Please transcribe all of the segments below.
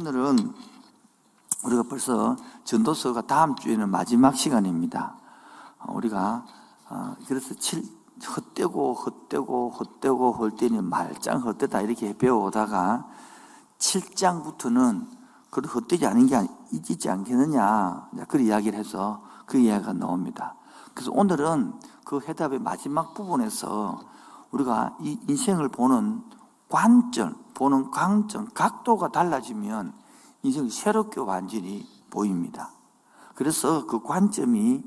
오늘은 우리가 벌써 전도서가 다음 주에는 마지막 시간입니다. 우리가 그래서 헛되고 헛되니 말짱 헛되다 이렇게 배워오다가 7장부터는 그래도 헛되지 않은 게 있지 않겠느냐 그런 이야기를 해서 그 이야기가 나옵니다. 그래서 오늘은 그 해답의 마지막 부분에서 우리가 이 인생을 보는 관점, 보는 관점, 각도가 달라지면 인생이 새롭게 완전히 보입니다. 그래서 그 관점이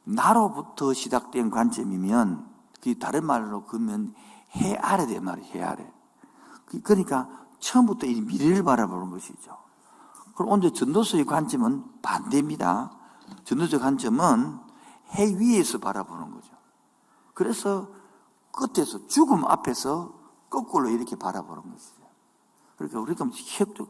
나로부터 시작된 관점이면 그 다른 말로 그러면 해 아래 된 말이에요. 해 아래. 그러니까 처음부터 이 미래를 바라보는 것이죠. 그럼 오늘 전도서의 관점은 반대입니다. 전도서의 관점은 해 위에서 바라보는 거죠. 그래서 끝에서 죽음 앞에서 거꾸로 이렇게 바라보는 것이죠. 그러니까 우리가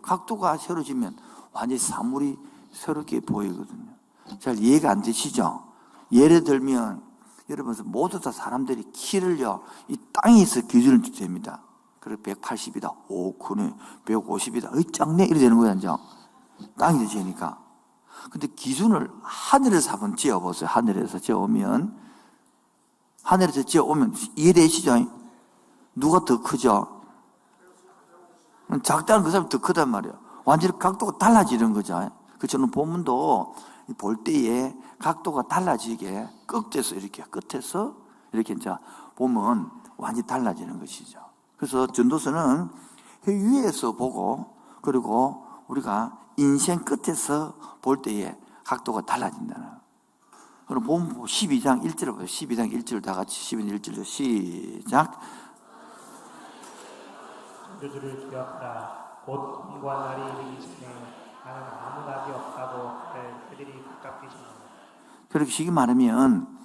각도가 새로지면 완전히 사물이 새롭게 보이거든요. 잘 이해가 안 되시죠? 예를 들면 여러분 모두 다 사람들이 키를요 이 땅에서 기준을 됩니다. 그래 180이다, 오 그네 150이다, 어이 작네 이래 되는 거야 이제 땅에서 재니까. 근데 기준을 하늘에서 한번 지어보세요. 하늘에서 지어오면 이해되시죠? 누가 더 크죠? 작다는 그 사람이 더 크단 말이에요. 완전히 각도가 달라지는 거죠. 그처럼 본문도 볼 때에 각도가 달라지게 끝에서 이렇게 이제 보면 완전히 달라지는 것이죠. 그래서 전도서는 위에서 보고 그리고 우리가 인생 끝에서 볼 때에 각도가 달라진다는. 그럼 본문 12장 1절을 보세요. 12장 1절 다 같이 12장 1절 시작. 주를 두렵다. 곧 이와 날이 이르기 전에 나는 아무 낙이 없다고 그들이 가깝게 지는다. 그렇게 쉽게 말하면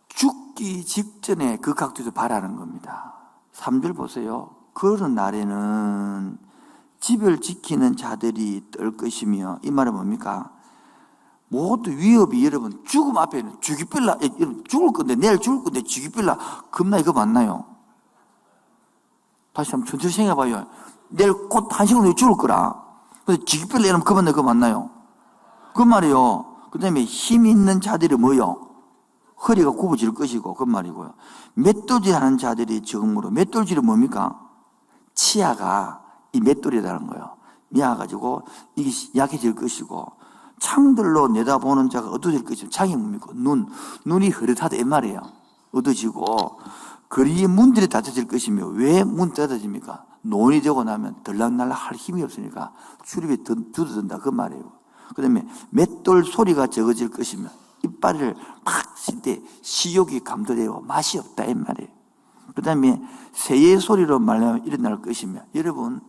죽기 직전에 그 각도에서 바라는 겁니다. 3절 보세요. 그런 날에는 집을 지키는 자들이 떨 것이며, 이 말은 뭡니까? 모두 위협이 여러분 죽음 앞에는 죽이빌라 죽을 건데 내일 죽을 건데 죽이빌라 겁나 이거 맞나요? 다시 한번 천천히 생각해봐요. 내일 곧 한시간으로 죽을 거라. 근데 죽이빌라 이러면 그거 맞나요? 그 말이요. 그 다음에 힘 있는 자들이 뭐요? 허리가 굽어질 것이고 그 말이고요. 맷돌질하는 자들이 적으므로, 맷돌질은 뭡니까? 치아가 이 맷돌이라는 거예요. 미아가지고 이게 약해질 것이고, 창들로 내다보는 자가 어두워질 것이고, 창이 뭡니까? 눈이 흐릿하다 이 말이에요. 어두워지고, 거리의 문들이 닫혀질 것이며, 왜 문 닫아집니까? 논이 되고 나면 들락날락 할 힘이 없으니까 출입이 두드든다 그 말이에요. 그 다음에 맷돌 소리가 적어질 것이며, 이빨을 팍 칠 때 식욕이 감도되고 맛이 없다 이 말이에요. 그 다음에 새의 소리로 말하면 일어날 것이며, 여러분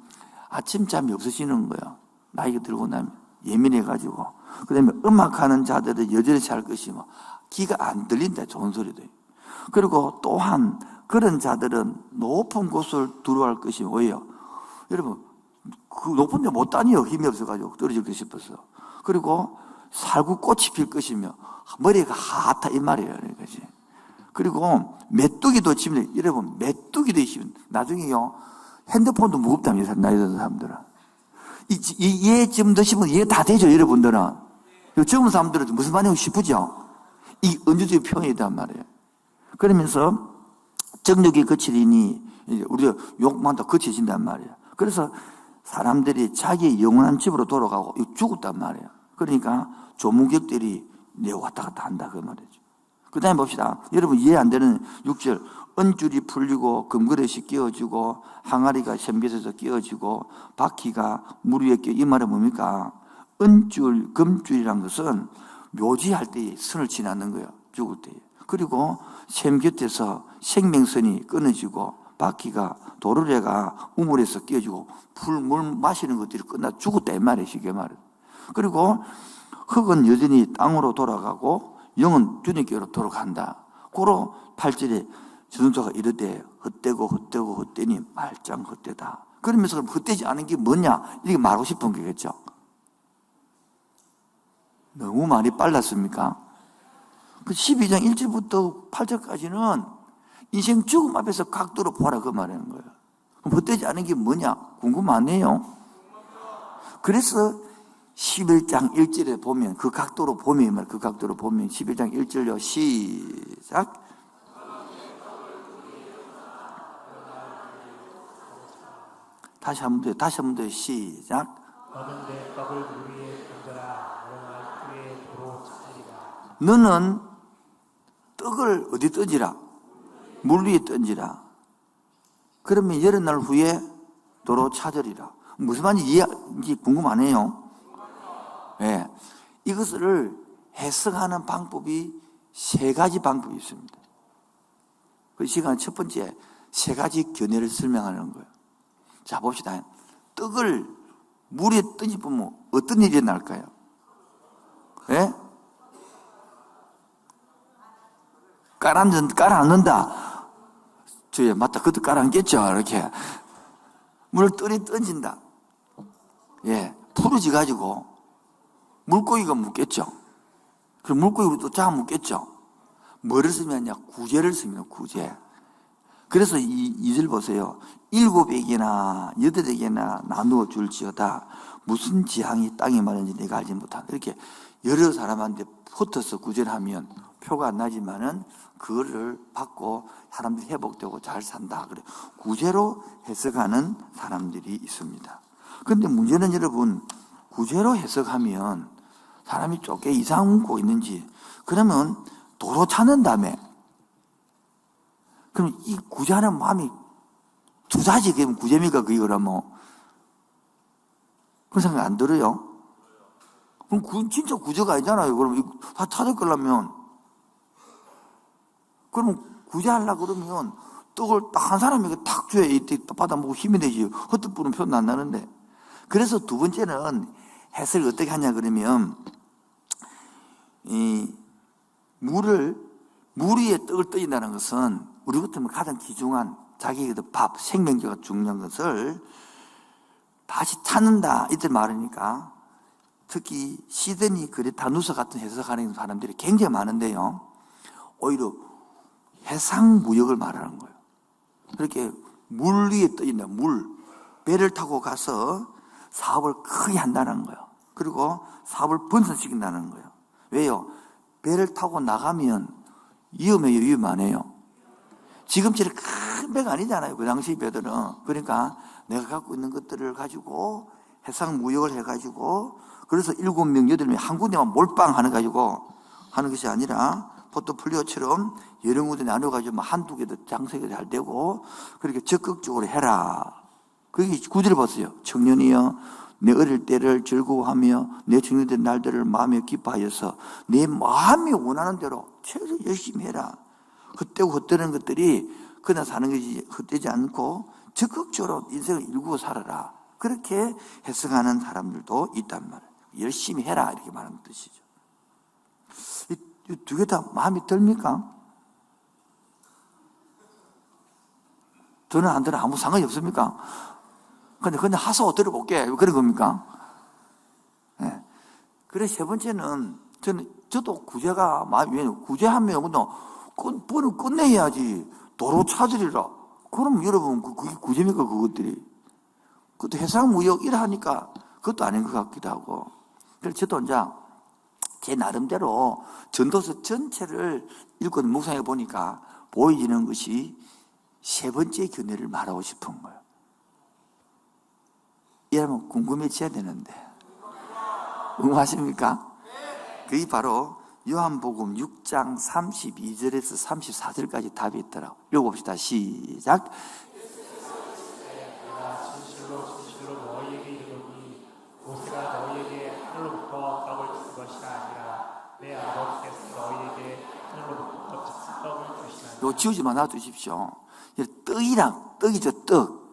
아침잠이 없어지는 거예요. 나이가 들고 나면 예민해가지고. 그 다음에 음악하는 자들은 여전히 잘 것이며, 귀가 안 들린다 좋은 소리도. 그리고 또한 그런 자들은 높은 곳을 두려워할 것이며, 왜요? 여러분 그 높은 데 못 다녀요. 힘이 없어가지고 떨어지고 싶어서. 그리고 살구꽃이 필 것이며, 머리가 하얗다 이 말이에요. 그리고 메뚜기도 치면, 여러분 메뚜기도 있으면 나중에요 핸드폰도 무겁답니다. 나이 든 사람들은 얘 지금 드시면 얘 다 되죠. 여러분들은 젊은 사람들은 무슨 말이고 싶으죠. 이 은주주의 표현이란 말이에요. 그러면서 정욕이 거칠이니 우리가 욕만 더 거치신단 말이에요. 그래서 사람들이 자기의 영원한 집으로 돌아가고 죽었단 말이에요. 그러니까 조문객들이 내 왔다 갔다 한다 그 말이죠. 그 다음에 봅시다. 여러분 이해 안 되는 6절. 은줄이 풀리고 금그릇이 끼워지고 항아리가 샘깃에서 끼워지고 바퀴가 물 위에 끼어. 이 말은 뭡니까? 은줄, 금줄이란 것은 묘지할 때에 선을 지나는 거예요. 죽을 때에. 그리고 샘깃에서 생명선이 끊어지고 바퀴가 도르래가 우물에서 끼워지고 물 마시는 것들이 끝나 죽었다 이 말이에요. 쉽게 말해. 그리고 흙은 여전히 땅으로 돌아가고 영은 주님께로 돌아간다. 고로 8절에 전도서가 이르되 헛되니 말짱 헛되다. 그러면서 헛되지 않은 게 뭐냐? 이렇게 말하고 싶은 거겠죠. 너무 말이 빨랐습니까? 그 12장 1절부터 8절까지는 인생 죽음 앞에서 각도로 보라 그 말하는 거예요. 그럼 헛되지 않은 게 뭐냐? 궁금하네요. 그래서 11장 1절에 보면 그 각도로 보면 11장 1절요. 시작. 다시 한 번 더 시작. 너는 내 떡을 물 위에 던져라. 너는 날 그의 도로 찾으리라. 너는 떡을 어디 던지라? 물 위에 던지라. 그러면 여러 날 후에 도로 찾으리라. 무슨 말인지 이해인지 궁금하네요. 예. 이것을 해석하는 방법이 세 가지 방법이 있습니다. 그 시간 첫 번째, 세 가지 견해를 설명하는 거예요. 자, 봅시다. 떡을 물에 던지면 어떤 일이 날까요? 예? 깔아앉는다. 맞다. 그것도 깔아앉겠죠. 이렇게. 물을 던진다. 예. 풀어져가지고 물고기가 묻겠죠. 그럼 물고기가 또 잡아 묻겠죠. 뭐를 쓰면요? 구제를 씁니다. 구제. 그래서 이 절 보세요. 7에게나 8에게나 나누어 줄지어다. 무슨 지향이 땅에 마련인지 내가 알지 못한다. 이렇게 여러 사람한테 붙어서 구제를 하면 표가 안 나지만은 그거를 받고 사람들이 회복되고 잘 산다. 그래. 구제로 해석하는 사람들이 있습니다. 그런데 문제는 여러분, 구제로 해석하면 사람이 쪼개 이상 묻고 있는지, 그러면 도로 찾는 다음에, 그럼 이 구제하는 마음이 투자지, 그러면 구제입니까? 그게 그러면. 그런 생각 안 들어요? 그럼 그건 진짜 구제가 아니잖아요. 그럼 다 찾을 거라면. 그러면 구제하려고 그러면 떡을 딱 한 사람에게 탁 줘야 이때 받아먹고 힘이 되지. 헛뜻 부는 표는 안 나는데. 그래서 두 번째는 해석을 어떻게 하냐 그러면, 물 위에 떡을 떠진다는 것은 우리 같으면 가장 귀중한 자기에게도 밥, 생명체가 중요한 것을 다시 찾는다. 이때 말하니까 특히 시드니 그레타누스 같은 해석하는 사람들이 굉장히 많은데요. 오히려 해상무역을 말하는 거예요. 그렇게 물 위에 떠있는 배를 타고 가서 사업을 크게 한다는 거예요. 그리고 사업을 분산시킨다는 거예요. 왜요? 배를 타고 나가면 위험해요, 위험 안 해요? 지금처럼 큰 배가 아니잖아요. 그 당시 배들은. 그러니까 내가 갖고 있는 것들을 가지고 해상무역을 해가지고, 그래서 7명, 8명 한 군데만 몰빵하는 가지고 하는 것이 아니라 포트폴리오처럼 여러 군데 나눠가지고 한두 개도 장세가 잘 되고, 그렇게 적극적으로 해라. 그게 구절을 봤어요. 청년이여, 내 어릴 때를 즐거워하며 내 청년된 날들을 마음에 기뻐하여서 내 마음이 원하는 대로 최소 열심히 해라. 헛되고 헛되는 것들이 그냥 사는 것이 헛되지 않고 적극적으로 인생을 일구어 살아라. 그렇게 해석하는 사람들도 있단 말이에요. 열심히 해라 이렇게 말하는 뜻이죠. 이 두 개 다 마음이 듭니까? 저는 안 들어 아무 상관이 없습니까? 근데 하소 들어볼게. 그런 겁니까? 네. 그래서 세 번째는 저도 구제가 마음이, 구제하면 뻔을 끝내야지. 도로 찾으리라. 그럼 여러분, 그게 구제입니까, 그것들이? 그것도 해상무역 일하니까 그것도 아닌 것 같기도 하고. 그래서 저도 이제 제 나름대로 전도서 전체를 읽고 묵상해 보니까 보여지는 것이 세 번째 견해를 말하고 싶은 거예요. 이러면 궁금해져야 되는데. 응하십니까? 그게 바로 요한복음 6장 32절에서 34절까지 답이 있더라고요. 읽어봅시다. 시작. 내가 진실로 너희에게 이르노니 모세가 너희에게 하늘로부터 떡을 준 것이 아니라 내 아버지께서 너희에게 하늘로부터 떡을 주시나니. 요 지우지만 놔두십시오. 떡이죠, 떡.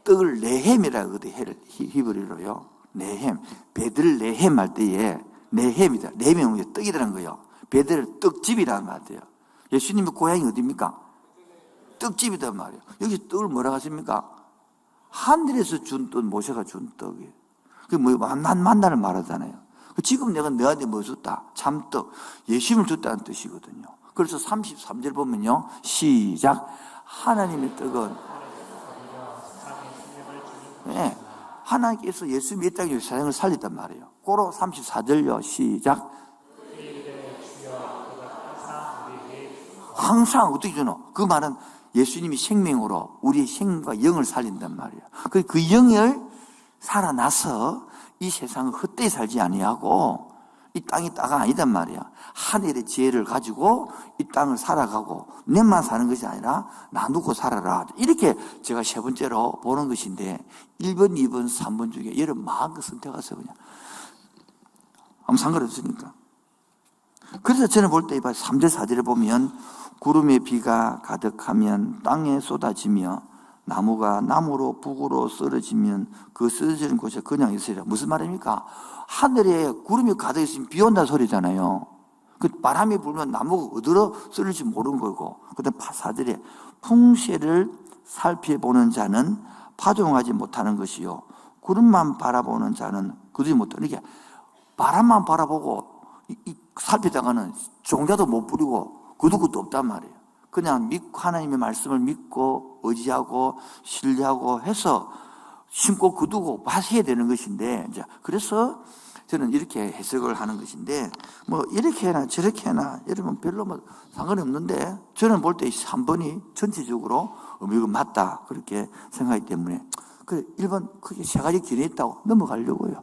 떡을 네햄이라고 하거든요. 히브리로요. 네햄. 베들레헴 할 때에 네햄이다. 네명이 떡이라는 거예요. 베들 떡집이라는 말이에요. 예수님의 고향이 어디입니까? 떡집이란 말이에요. 여기 떡을 뭐라고 하십니까? 하늘에서 준 떡, 모세가 준 떡이에요. 그게 만나를 말하잖아요. 지금 내가 너한테 뭐 줬다? 참떡. 예수님을 줬다는 뜻이거든요. 그래서 33절 보면요. 시작. 하나님의 떡은, 네, 하나님께서 예수님이 이 땅에 세상을 살렸단 말이에요. 고로 34절요. 시작. 항상 어떻게 주노? 그 말은 예수님이 생명으로 우리의 생명과 영을 살린단 말이에요. 그 영을 살아나서 이 세상을 헛되이 살지 아니하고 이 땅이 따가 아니단 말이야. 하늘의 지혜를 가지고 이 땅을 살아가고 내만 사는 것이 아니라 나누고 살아라. 이렇게 제가 세 번째로 보는 것인데 1번, 2번, 3번 중에 여러분 마음껏 선택하세요. 그냥 아무 상관없으니까. 그래서 저는 볼 때 3절 4절에 보면 구름에 비가 가득하면 땅에 쏟아지며 나무가 나무로 북으로 쓰러지면 그 쓰러지는 곳에 그냥 있으리라. 무슨 말입니까? 하늘에 구름이 가득 있으면 비 온다는 소리잖아요. 그 바람이 불면 나무가 어디로 쓰러질지 모르는 거고. 그다음 4절에 풍세를 살펴보는 자는 파종하지 못하는 것이요 구름만 바라보는 자는 거두지 못하는. 이게 바람만 바라보고 살피다가는 종자도 못 부리고 거둘 것도 없단 말이에요. 그냥 믿고 하나님의 말씀을 믿고 의지하고 신뢰하고 해서 심고 거두고 하셔야 되는 것인데, 이제 그래서 저는 이렇게 해석을 하는 것인데, 뭐 이렇게 해나 저렇게 해나 여러분 별로 뭐 상관이 없는데, 저는 볼 때 3번이 전체적으로 의미가 맞다 그렇게 생각하기 때문에 그 1번 크게 세 가지 기능이 있다고 넘어가려고요.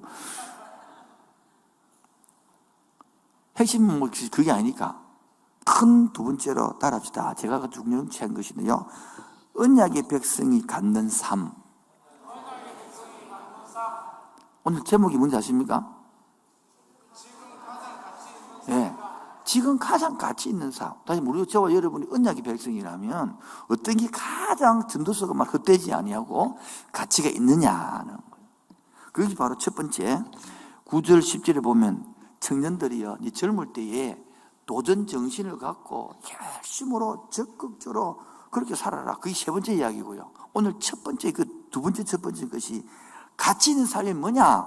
핵심은 뭐 그게 아니니까 큰 두 번째로 따라합시다. 제가 중요한 취한 것인데요, 언약의 백성이 갖는 삶. 오늘 제목이 뭔지 아십니까? 네. 지금 가장 가치 있는 삶. 다시 우리 저와 여러분이 언약의 백성이라면 어떤 게 가장 전도서가 막 헛되지 아니하고 가치가 있느냐는 거예요. 그게 바로 첫 번째 9절 10절에 보면 청년들이요, 이 젊을 때에 도전 정신을 갖고 열심으로 적극적으로 그렇게 살아라. 그게 세 번째 이야기고요. 오늘 첫 번째 두 번째 첫 번째 것이 가치 있는 삶이 뭐냐?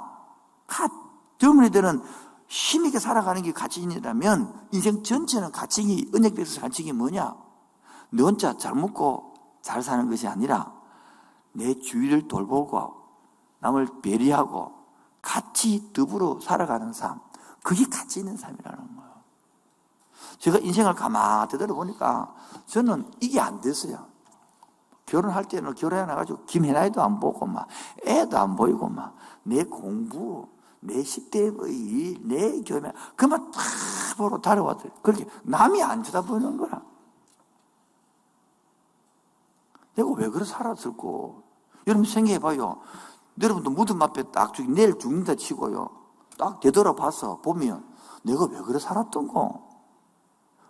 젊은이들은 힘있게 살아가는 게 가치인이라면 인생 전체는 가치이, 언약에서 가치이 뭐냐? 너 혼자 잘 먹고 잘 사는 것이 아니라 내 주위를 돌보고 남을 배려하고 같이 더불어 살아가는 삶. 그게 가치 있는 삶이라는 거예요. 제가 인생을 가만히 되돌아보니까 저는 이게 안 됐어요. 결혼할 때는 결혼해놔가지고 김혜나이도 안 보고 막 애도 안 보이고 막 내 공부, 내 10대의 일, 내 교회 그만 다 보러 달아왔어요. 그렇게 남이 안 쳐다보는 거라. 내가 왜 그래 살았을까? 여러분 생각해봐요. 여러분도 무덤 앞에 딱 내일 죽는다 치고요, 딱 되돌아봐서 보면 내가 왜 그래 살았던고?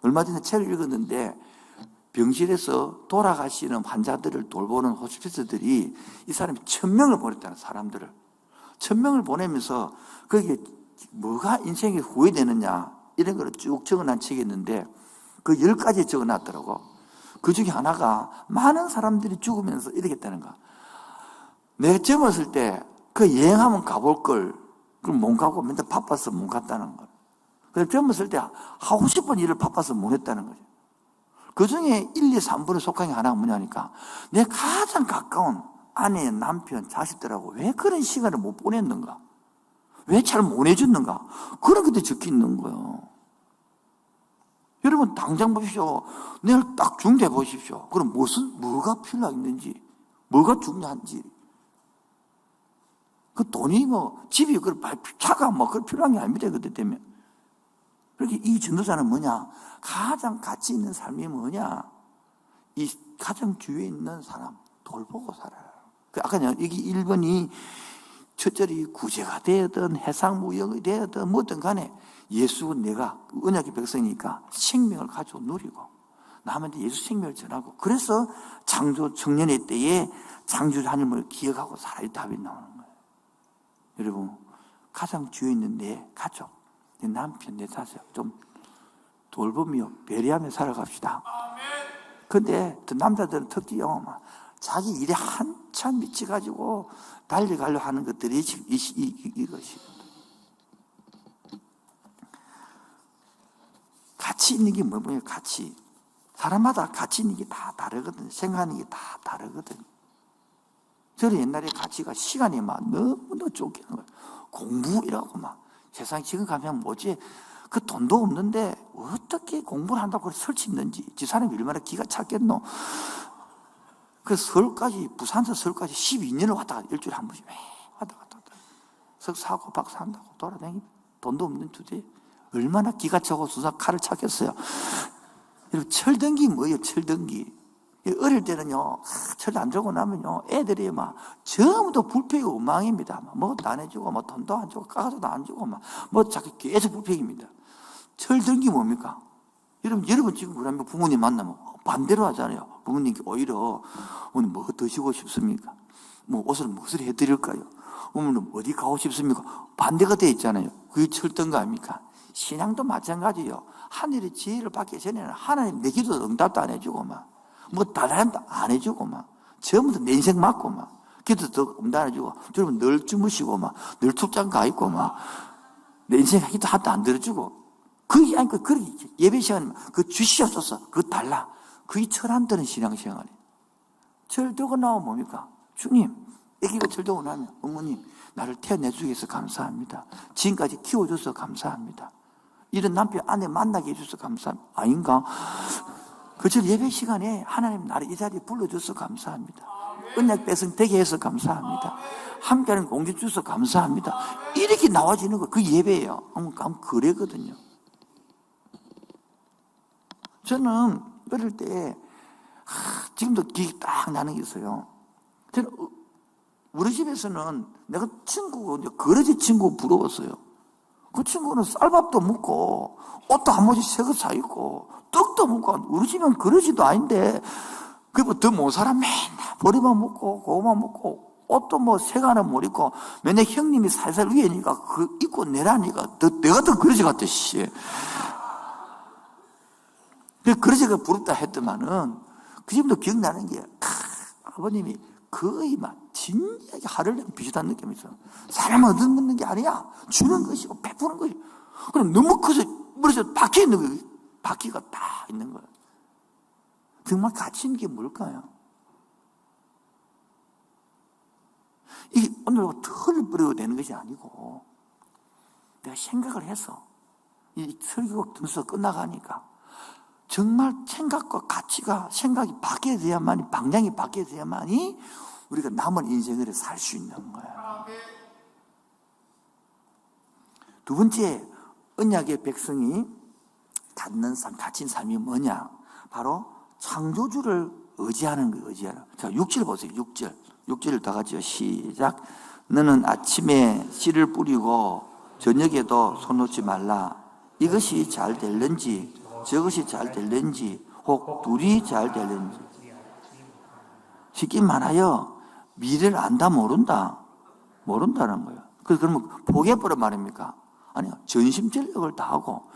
얼마 전에 책을 읽었는데 병실에서 돌아가시는 환자들을 돌보는 호스피스들이 이 사람이 1000명을 보냈다는, 사람들을 1000명을 보내면서 거기에 뭐가 인생에 후회되느냐 이런 걸 쭉 적어놓은 책이 있는데 그 10가지 적어놨더라고. 그 중에 하나가 많은 사람들이 죽으면서 이렇게 했다는 거야. 내가 젊었을 때 그 여행하면 가볼 걸 그럼 못 가고 맨날 바빠서 못 갔다는 거야. 그래서 젊었을 때 하고 싶은 일을 바빠서 못 했다는 거죠. 그 중에 1, 2, 3번에 속한 게 하나가 뭐냐니까 내 가장 가까운 아내, 남편, 자식들하고 왜 그런 시간을 못 보냈는가? 왜 잘 못 해줬는가? 그런 것도 적혀 있는 거예요. 여러분 당장 보십시오. 내일 딱 중대 보십시오. 그럼 뭐가 필요했는지, 뭐가 중요한지. 그 돈이 뭐 집이 차가 뭐 그런 필요한 게 아닙니다. 그때 때문에. 그렇게 이 전도자는 뭐냐? 가장 가치 있는 삶이 뭐냐? 이 가장 주위에 있는 사람 돌보고 살아라. 아까 여기 1번이 첫절이 구제가 되었든 해상무역이 되었든 뭐든 간에 예수는 내가 언약의 백성이니까 생명을 가지고 누리고 남한테 예수 생명을 전하고, 그래서 창조 청년의 때에 창조 하나님을 기억하고 살아야 답이 나오는 거예요. 여러분 가장 주위에 있는 내 가족, 내 남편, 내 자식 좀 돌보며 배려하며 살아갑시다. 근데 또 남자들은 특히요, 자기 일에 한참 미쳐가지고 달려가려 하는 것들이 이것이. 가치 있는 게 뭐예요? 가치. 사람마다 가치 있는 게 다 다르거든. 생각하는 게 다 다르거든. 저는 옛날에 가치가 시간이 막 너무나 쫓기는 거예요. 공부이라고 막. 세상 지금 가면 뭐지? 그 돈도 없는데 어떻게 공부를 한다고 설 수 있는지. 집사람이 얼마나 기가 찼겠노. 그래서 서울까지, 부산에서 서울까지 12년을 왔다 갔다, 일주일에 한 번씩 왔다 갔다. 석사하고 박사한다고 돌아다니고 돈도 없는 주제에 얼마나 기가 차고 수사 칼을 찾겠어요. 여러분, 철등기 뭐예요? 철등기. 어릴 때는요, 철 안 주고 나면요, 애들이 막 전부 다 불평이고 엉망입니다. 뭐도 안 해주고, 뭐 돈도 안 주고, 가서도 안 주고, 뭐 자꾸 계속 불평입니다. 철등기 뭡니까? 여러분 지금 그러면 부모님 만나면 반대로 하잖아요. 부모님께 오히려 오늘 뭐 드시고 싶습니까? 뭐 옷을 무엇을 해드릴까요? 오늘은 어디 가고 싶습니까? 반대가 돼 있잖아요. 그게 철등가 아닙니까? 신앙도 마찬가지예요. 하늘의 지혜를 받기 전에는 하나님 내 기도 응답도 안 해주고 뭐 다른도 안 해주고 전부 다 내 인생 맞고 기도도 응답 안 해주고 여러분 늘 주무시고 늘 출장 가 있고 내 인생 기도 하나도 안 들어주고 그게 아니고 그렇게 예배 시간 그 주시옵소서 그거 달라. 그게 철 안 드는 신앙생활이에요. 철 들고 나오면 뭡니까? 주님, 애기가 철 들고 나면 어머님 나를 태어내주기 위해서 감사합니다. 지금까지 키워줘서 감사합니다. 이런 남편 아내 만나게 해줘서 감사합니다. 아닌가? 그저 예배 시간에 하나님 나를 이 자리에 불러줘서 감사합니다. 언약 배송 되게 해서 감사합니다. 함께하는 공기 주셔서 감사합니다. 이렇게 나와지는 거 그 예배예요. 아무 그래거든요. 저는 어릴 때 지금도 기억이 딱 나는 게 있어요. 저는 우리 집에서는 내가 거러지 친구 부러웠어요. 그 친구는 쌀밥도 먹고 옷도 한 번씩 새거 사 입고 떡도 먹고 우리 집은 그러지도 아닌데 그리고 더 못 살아 맨날 보리만 먹고 고구마 먹고 옷도 뭐 새거 하나 못 입고 맨날 형님이 살살 위에니까 그 입고 내라니까 내가 더 그러지 같아 씨. 그러지가 부럽다 했더만은 그 집도 기억나는 게 아버님이 거의 진지하게 화를 내면 비슷한 느낌이 있어요. 사람은 얻는 게 아니야. 주는 것이고 베푸는 것이고. 그럼 너무 커서 머리에서 바퀴 있는 거예요. 바퀴가 딱 있는 거예요. 정말 가치 있는 게 뭘까요? 이게 오늘 털을 뿌리고 되는 것이 아니고 내가 생각을 해서 이 설교가 등수가 끝나가니까 정말 생각과 가치가 생각이 바뀌어야 돼야만이 방향이 바뀌어야 돼야만이 우리가 남은 인생을 살 수 있는 거예요. 두 번째 언약의 백성이 갖는 삶, 가진 삶이 뭐냐? 바로 창조주를 의지하는 거예요. 의지하는. 자, 6절 보세요. 6절을 다 같이요. 시작. 너는 아침에 씨를 뿌리고 저녁에도 손 놓지 말라. 이것이 잘 될는지 저것이 잘 될는지 혹 둘이 잘 될는지. 쉽게 말하여 미래를 안다 모른다는 거예요. 그러면 포기해버려 말입니까? 아니요. 전심전력을 다하고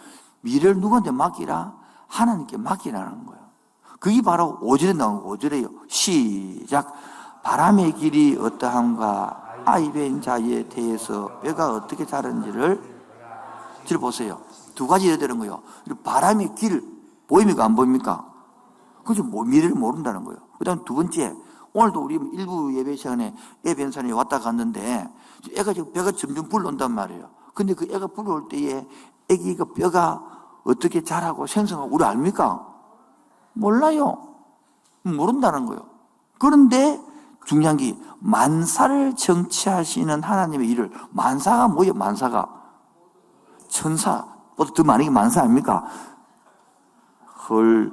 미래를 누구한테 맡기라? 하나님께 맡기라는 거예요. 그게 바로 5절에 나오는 5절이에요. 시작. 바람의 길이 어떠한가 아이벤 자에 대해서 뼈가 어떻게 자른지를 보세요. 두 가지 예를 들은 거예요. 바람의 길 보입니까? 안 보입니까? 그죠? 미래를 모른다는 거예요. 그 다음 두 번째, 오늘도 우리 일부 예배 시간에 애 변산이 왔다 갔는데 애가 지금 뼈가 점점 불러온단 말이에요. 근데 그 애가 불러올 때에 애기가 뼈가 어떻게 자라고 생성하고 우리 압니까? 몰라요. 모른다는 거예요. 그런데 중요한 게 만사를 정치하시는 하나님의 일을 만사가 뭐예요? 만사가 천사보다 더 많은 게 만사 아닙니까? 헐.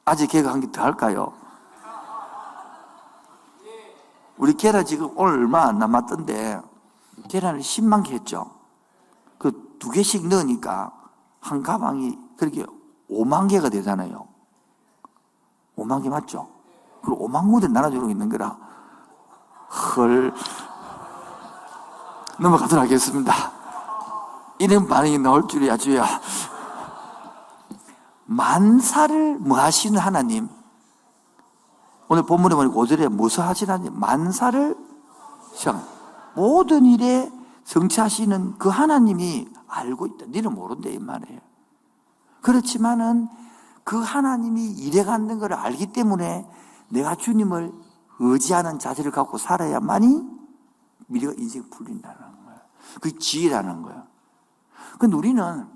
아직 걔가 한 개 더 할까요? 우리 계란 지금 오늘 얼마 안 남았던데 계란을 10만 개 했죠. 그 두 개씩 넣으니까 한 가방이 그렇게 5만 개가 되잖아요. 5만 개 맞죠? 그리고 5만 무대 나눠주고 있는 거라. 헐. 넘어가도록 하겠습니다. 이런 반응이 나올 줄이야, 주야. 만사를 뭐 하시는 하나님? 오늘 본문에 보니까 5절에 무엇을 하시는 하나님? 만사를 시작. 모든 일에 성취하시는 그 하나님이 알고 있다. 너는 모른다 이 말이에요. 그렇지만은 그 하나님이 이래가는 것을 알기 때문에 내가 주님을 의지하는 자세를 갖고 살아야만이 미래가 인생이 풀린다는 거예요. 그게 지혜라는 거예요. 근데 우리는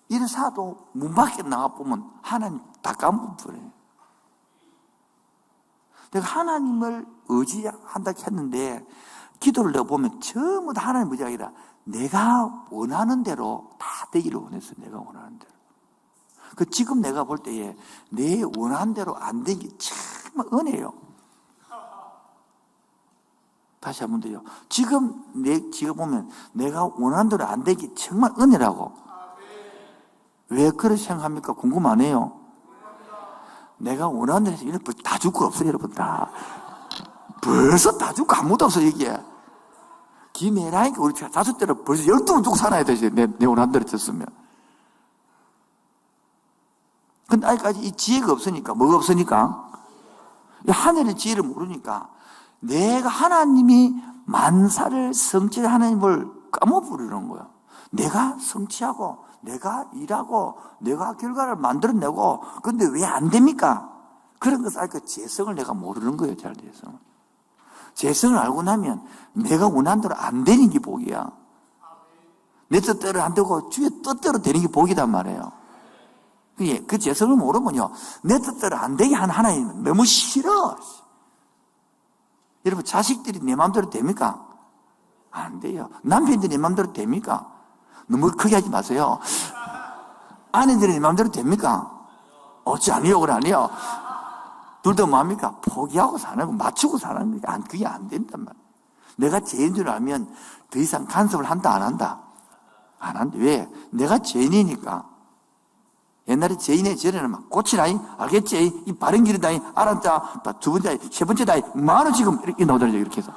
이래서도 문 밖에 나가보면 하나님 다 까먹어버려요. 내가 하나님을 의지한다 했는데 기도를 내가 보면 전부 다 하나님 의지가 아니라 내가 원하는 대로 다 되기를 원했어요. 내가 원하는 대로. 지금 내가 볼 때에 내 원하는 대로 안 된 게 정말 은혜예요. 다시 한번 더요. 지금 보면 내가 원하는 대로 안 된 게 정말 은혜라고. 왜 그렇게 생각합니까? 궁금 안 해요? 내가 원하는 대로 해서 다 줄 거 없어요, 여러분. 다. 벌써 다 줄 거 아무것도 없어요, 이게. 김혜라니까 우리 5대로 벌써 12번 주고 살아야 되지, 내 원하는 대로 줬으면. 근데 아직까지 이 지혜가 없으니까, 뭐가 없으니까? 하늘의 지혜를 모르니까, 내가 하나님이 만사를 성취할 하나님을 까먹어버리는 거야. 내가 성취하고, 내가 일하고, 내가 결과를 만들어내고, 근데 왜 안 됩니까? 그런 것을 알니까 재성을 내가 모르는 거예요, 잘 재성을. 재성을 알고 나면 내가 원하는 대로 안 되는 게 복이야. 내 뜻대로 안 되고 주의 뜻대로 되는 게 복이단 말이에요. 그 재성을 모르면요, 내 뜻대로 안 되게 하는 하나님은 너무 싫어. 여러분, 자식들이 내 마음대로 됩니까? 안 돼요. 남편들이 내 마음대로 됩니까? 너무 크게 하지 마세요. 아내들이 내 마음대로 됩니까? 어찌 아니요, 그래 아니요. 둘 다 뭐합니까? 포기하고 사는 거, 맞추고 사는 거, 그게 안 된단 말이에요. 내가 죄인 줄 알면 더 이상 간섭을 한다, 안 한다? 안 한다. 왜? 내가 죄인이니까. 옛날에 죄인의 죄는 막 고치라이, 알겠지? 이 바른 길이다이, 알았다. 두 번째, 세 번째다이, 뭐하러 지금 이렇게 나오더라고요, 이렇게 해서.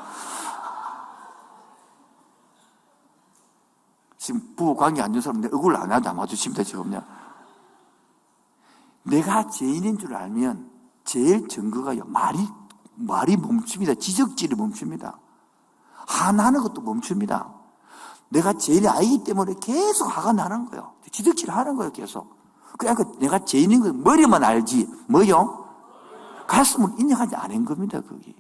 지금 부부 관계 안 좋은 사람 내 얼굴 안 하다 마주칩니다, 지금요. 내가 죄인인 줄 알면 제일 증거가요, 말이 멈춥니다. 지적질이 멈춥니다. 화나는 것도 멈춥니다. 내가 죄인이 아니기 때문에 계속 화가 나는 거예요. 지적질 하는 거예요, 계속. 그러니까 내가 죄인인 거 머리만 알지, 뭐요? 가슴은 인정하지 않은 겁니다, 거기.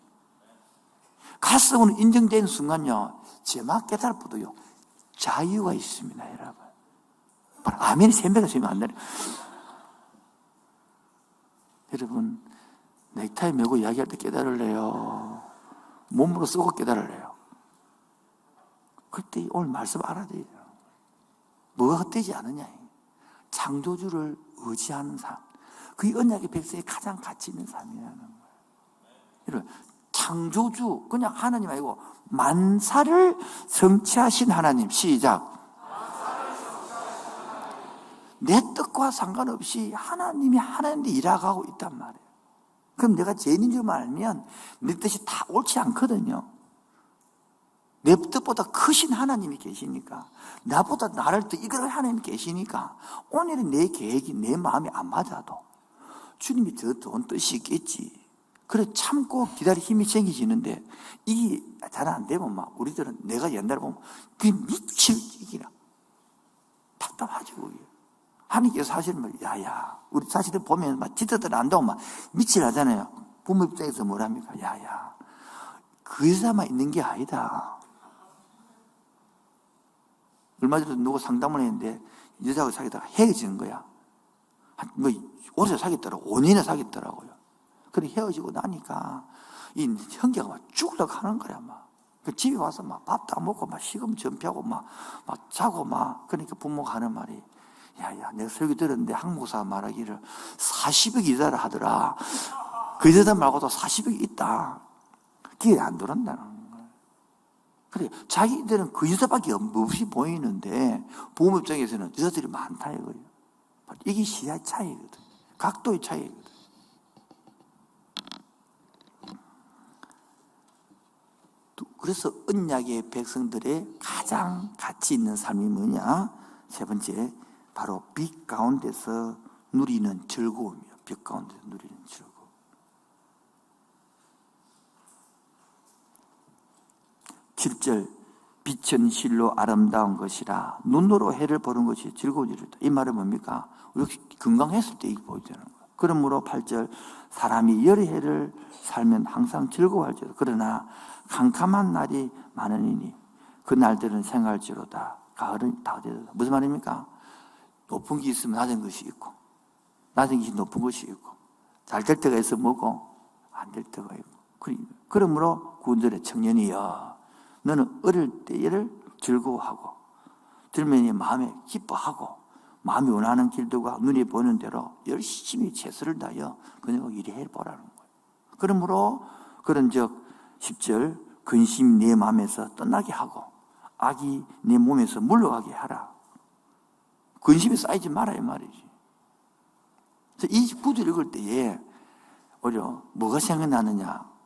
가슴으로 인정되는 순간요, 제막 깨달아도요, 자유가 있습니다, 여러분. 바로 아멘이 3배가 되면 안 돼요. 여러분, 넥타이 메고 이야기할 때 깨달을래요? 몸으로 쓰고 깨달을래요? 그때 오늘 말씀 알아야 돼요. 뭐가 헛되지 않느냐. 창조주를 의지하는 삶. 그 언약의 백성이 가장 가치 있는 삶이라는 거예요. 여러분, 창조주, 그냥 하나님 아니고 만사를 성취하신 하나님. 시작. 내 뜻과 상관없이 하나님이 하나님도 일하고 있단 말이에요. 그럼 내가 죄인인 줄 알면 내 뜻이 다 옳지 않거든요. 내 뜻보다 크신 하나님이 계시니까, 나보다 나를 더 이끌어갈 하나님이 계시니까, 오늘은 내 계획이 내 마음에 안 맞아도 주님이 더 좋은 뜻이 있겠지. 그래 참고 기다릴 힘이 생기시는데, 이게 잘 안 되면 막 우리들은, 내가 옛날에 보면 그게 미칠 지기라 답답하지. 그게 하나님께서 사실은 야야, 우리 자식들 보면 막 지도들 안다고 막 미칠하잖아요. 부모 입장에서 뭐랍니까? 야야, 그 여자만 있는 게 아니다. 얼마 전에 누구 상담을 했는데 여자하고 사귀다가 헤어지는 거야. 오래 사귀었더라고. 5년이나 사귀었더라고요. 그래 헤어지고 나니까 이 형제가 막 죽으려고 하는 거야. 막. 그 집에 와서 막 밥도 안 먹고 막 시금 전폐하고 막 자고 막. 그러니까 부모가 하는 말이, 야야, 내가 설교 들었는데 항목사 말하기를 40억이 여자를 하더라. 그 여자 말고도 40억이 있다. 그게 안 들었다는 거예요. 그래, 자기들은 그 여자밖에 없이 보이는데 부모 입장에서는 여자들이 많다 이거예요. 이게 시야의 차이거든. 각도의 차이거든. 그래서 언약의 백성들의 가장 가치 있는 삶이 뭐냐? 세 번째, 바로 빛 가운데서 누리는 즐거움이요. 빛 가운데서 누리는 즐거움. 7절, 빛은 실로 아름다운 것이라 눈으로 해를 보는 것이 즐거워지리다. 이 말은 뭡니까? 우리가 건강했을 때 이게 보이잖아요. 그러므로 8절 사람이 여러 해를 살면 항상 즐거워할지로다. 그러나 캄캄한 날이 많으니 그 날들은 생활지로다. 가을은 다 되다. 무슨 말입니까? 높은 게 있으면 낮은 것이 있고 낮은 것이 높은 것이 있고 잘 될 때가 있으면 뭐고 안 될 때가 있고. 그러므로 9절에 청년이여 너는 어릴 때를 즐거워하고 들면이 마음에 기뻐하고 마음이 원하는 길들과 눈이 보는 대로 열심히 최선을 다하여 그녀가 일해 보라는 거예요. 그러므로 그런즉 10절 근심이 내 마음에서 떠나게 하고 악이 내 몸에서 물러가게 하라. 근심이 쌓이지 마라 이 말이지. 그래서 이 구절 읽을 때에 오히려 뭐가 생각나느냐?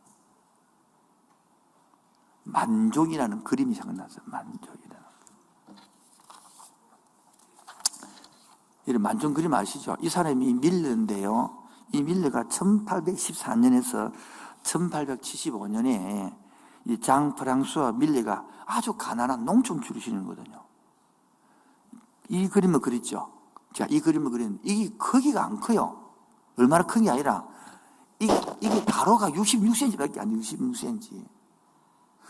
만족이라는 그림이 생각났어요. 만족이라는. 이런 만족 그림 아시죠? 이 사람이 밀러인데요. 이 밀러가 1814년에서 1875년에 이 장 프랑스와 밀러가 아주 가난한 농촌 출신이거든요. 이 그림을 그렸죠. 자, 이 그림을 그렸는데 이게 크기가 안 커요. 얼마나 큰 게 아니라 이게 가로가 66cm밖에 안 돼요. 66cm.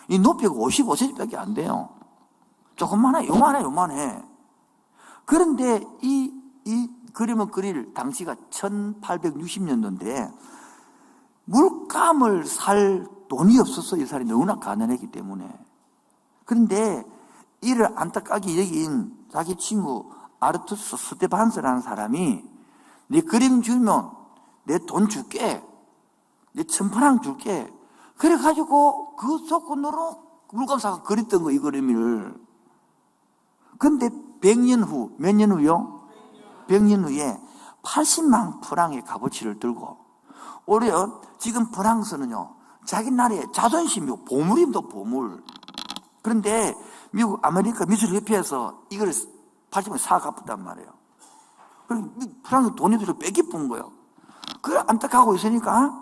이 높이가 55cm밖에 안 돼요. 조금만해, 요만해. 그런데 이 그림을 그릴 당시가 1860년도인데 물감을 살 돈이 없었어. 이 사람이 너무나 가난했기 때문에. 그런데 이를 안타깝게 여긴 자기 친구 아르투스 스테판스라는 사람이 네 그림 주면 내 돈 줄게. 내 1000프랑 줄게. 그래가지고 그 소권으로 물감사가 그렸던 거, 이 그림을. 근데 100년 후, 몇 년 후요? 100년 후에 80만 프랑의 값어치를 들고, 오히려 지금 프랑스는요, 자기 나라의 자존심이고 보물입니다, 보물. 그런데 미국 아메리카 미술협회에서 이걸 80만 사 갚았단 말이에요. 그래서 프랑스 돈이 들어 뺏기뿐 거예요. 그걸 안타까워 있으니까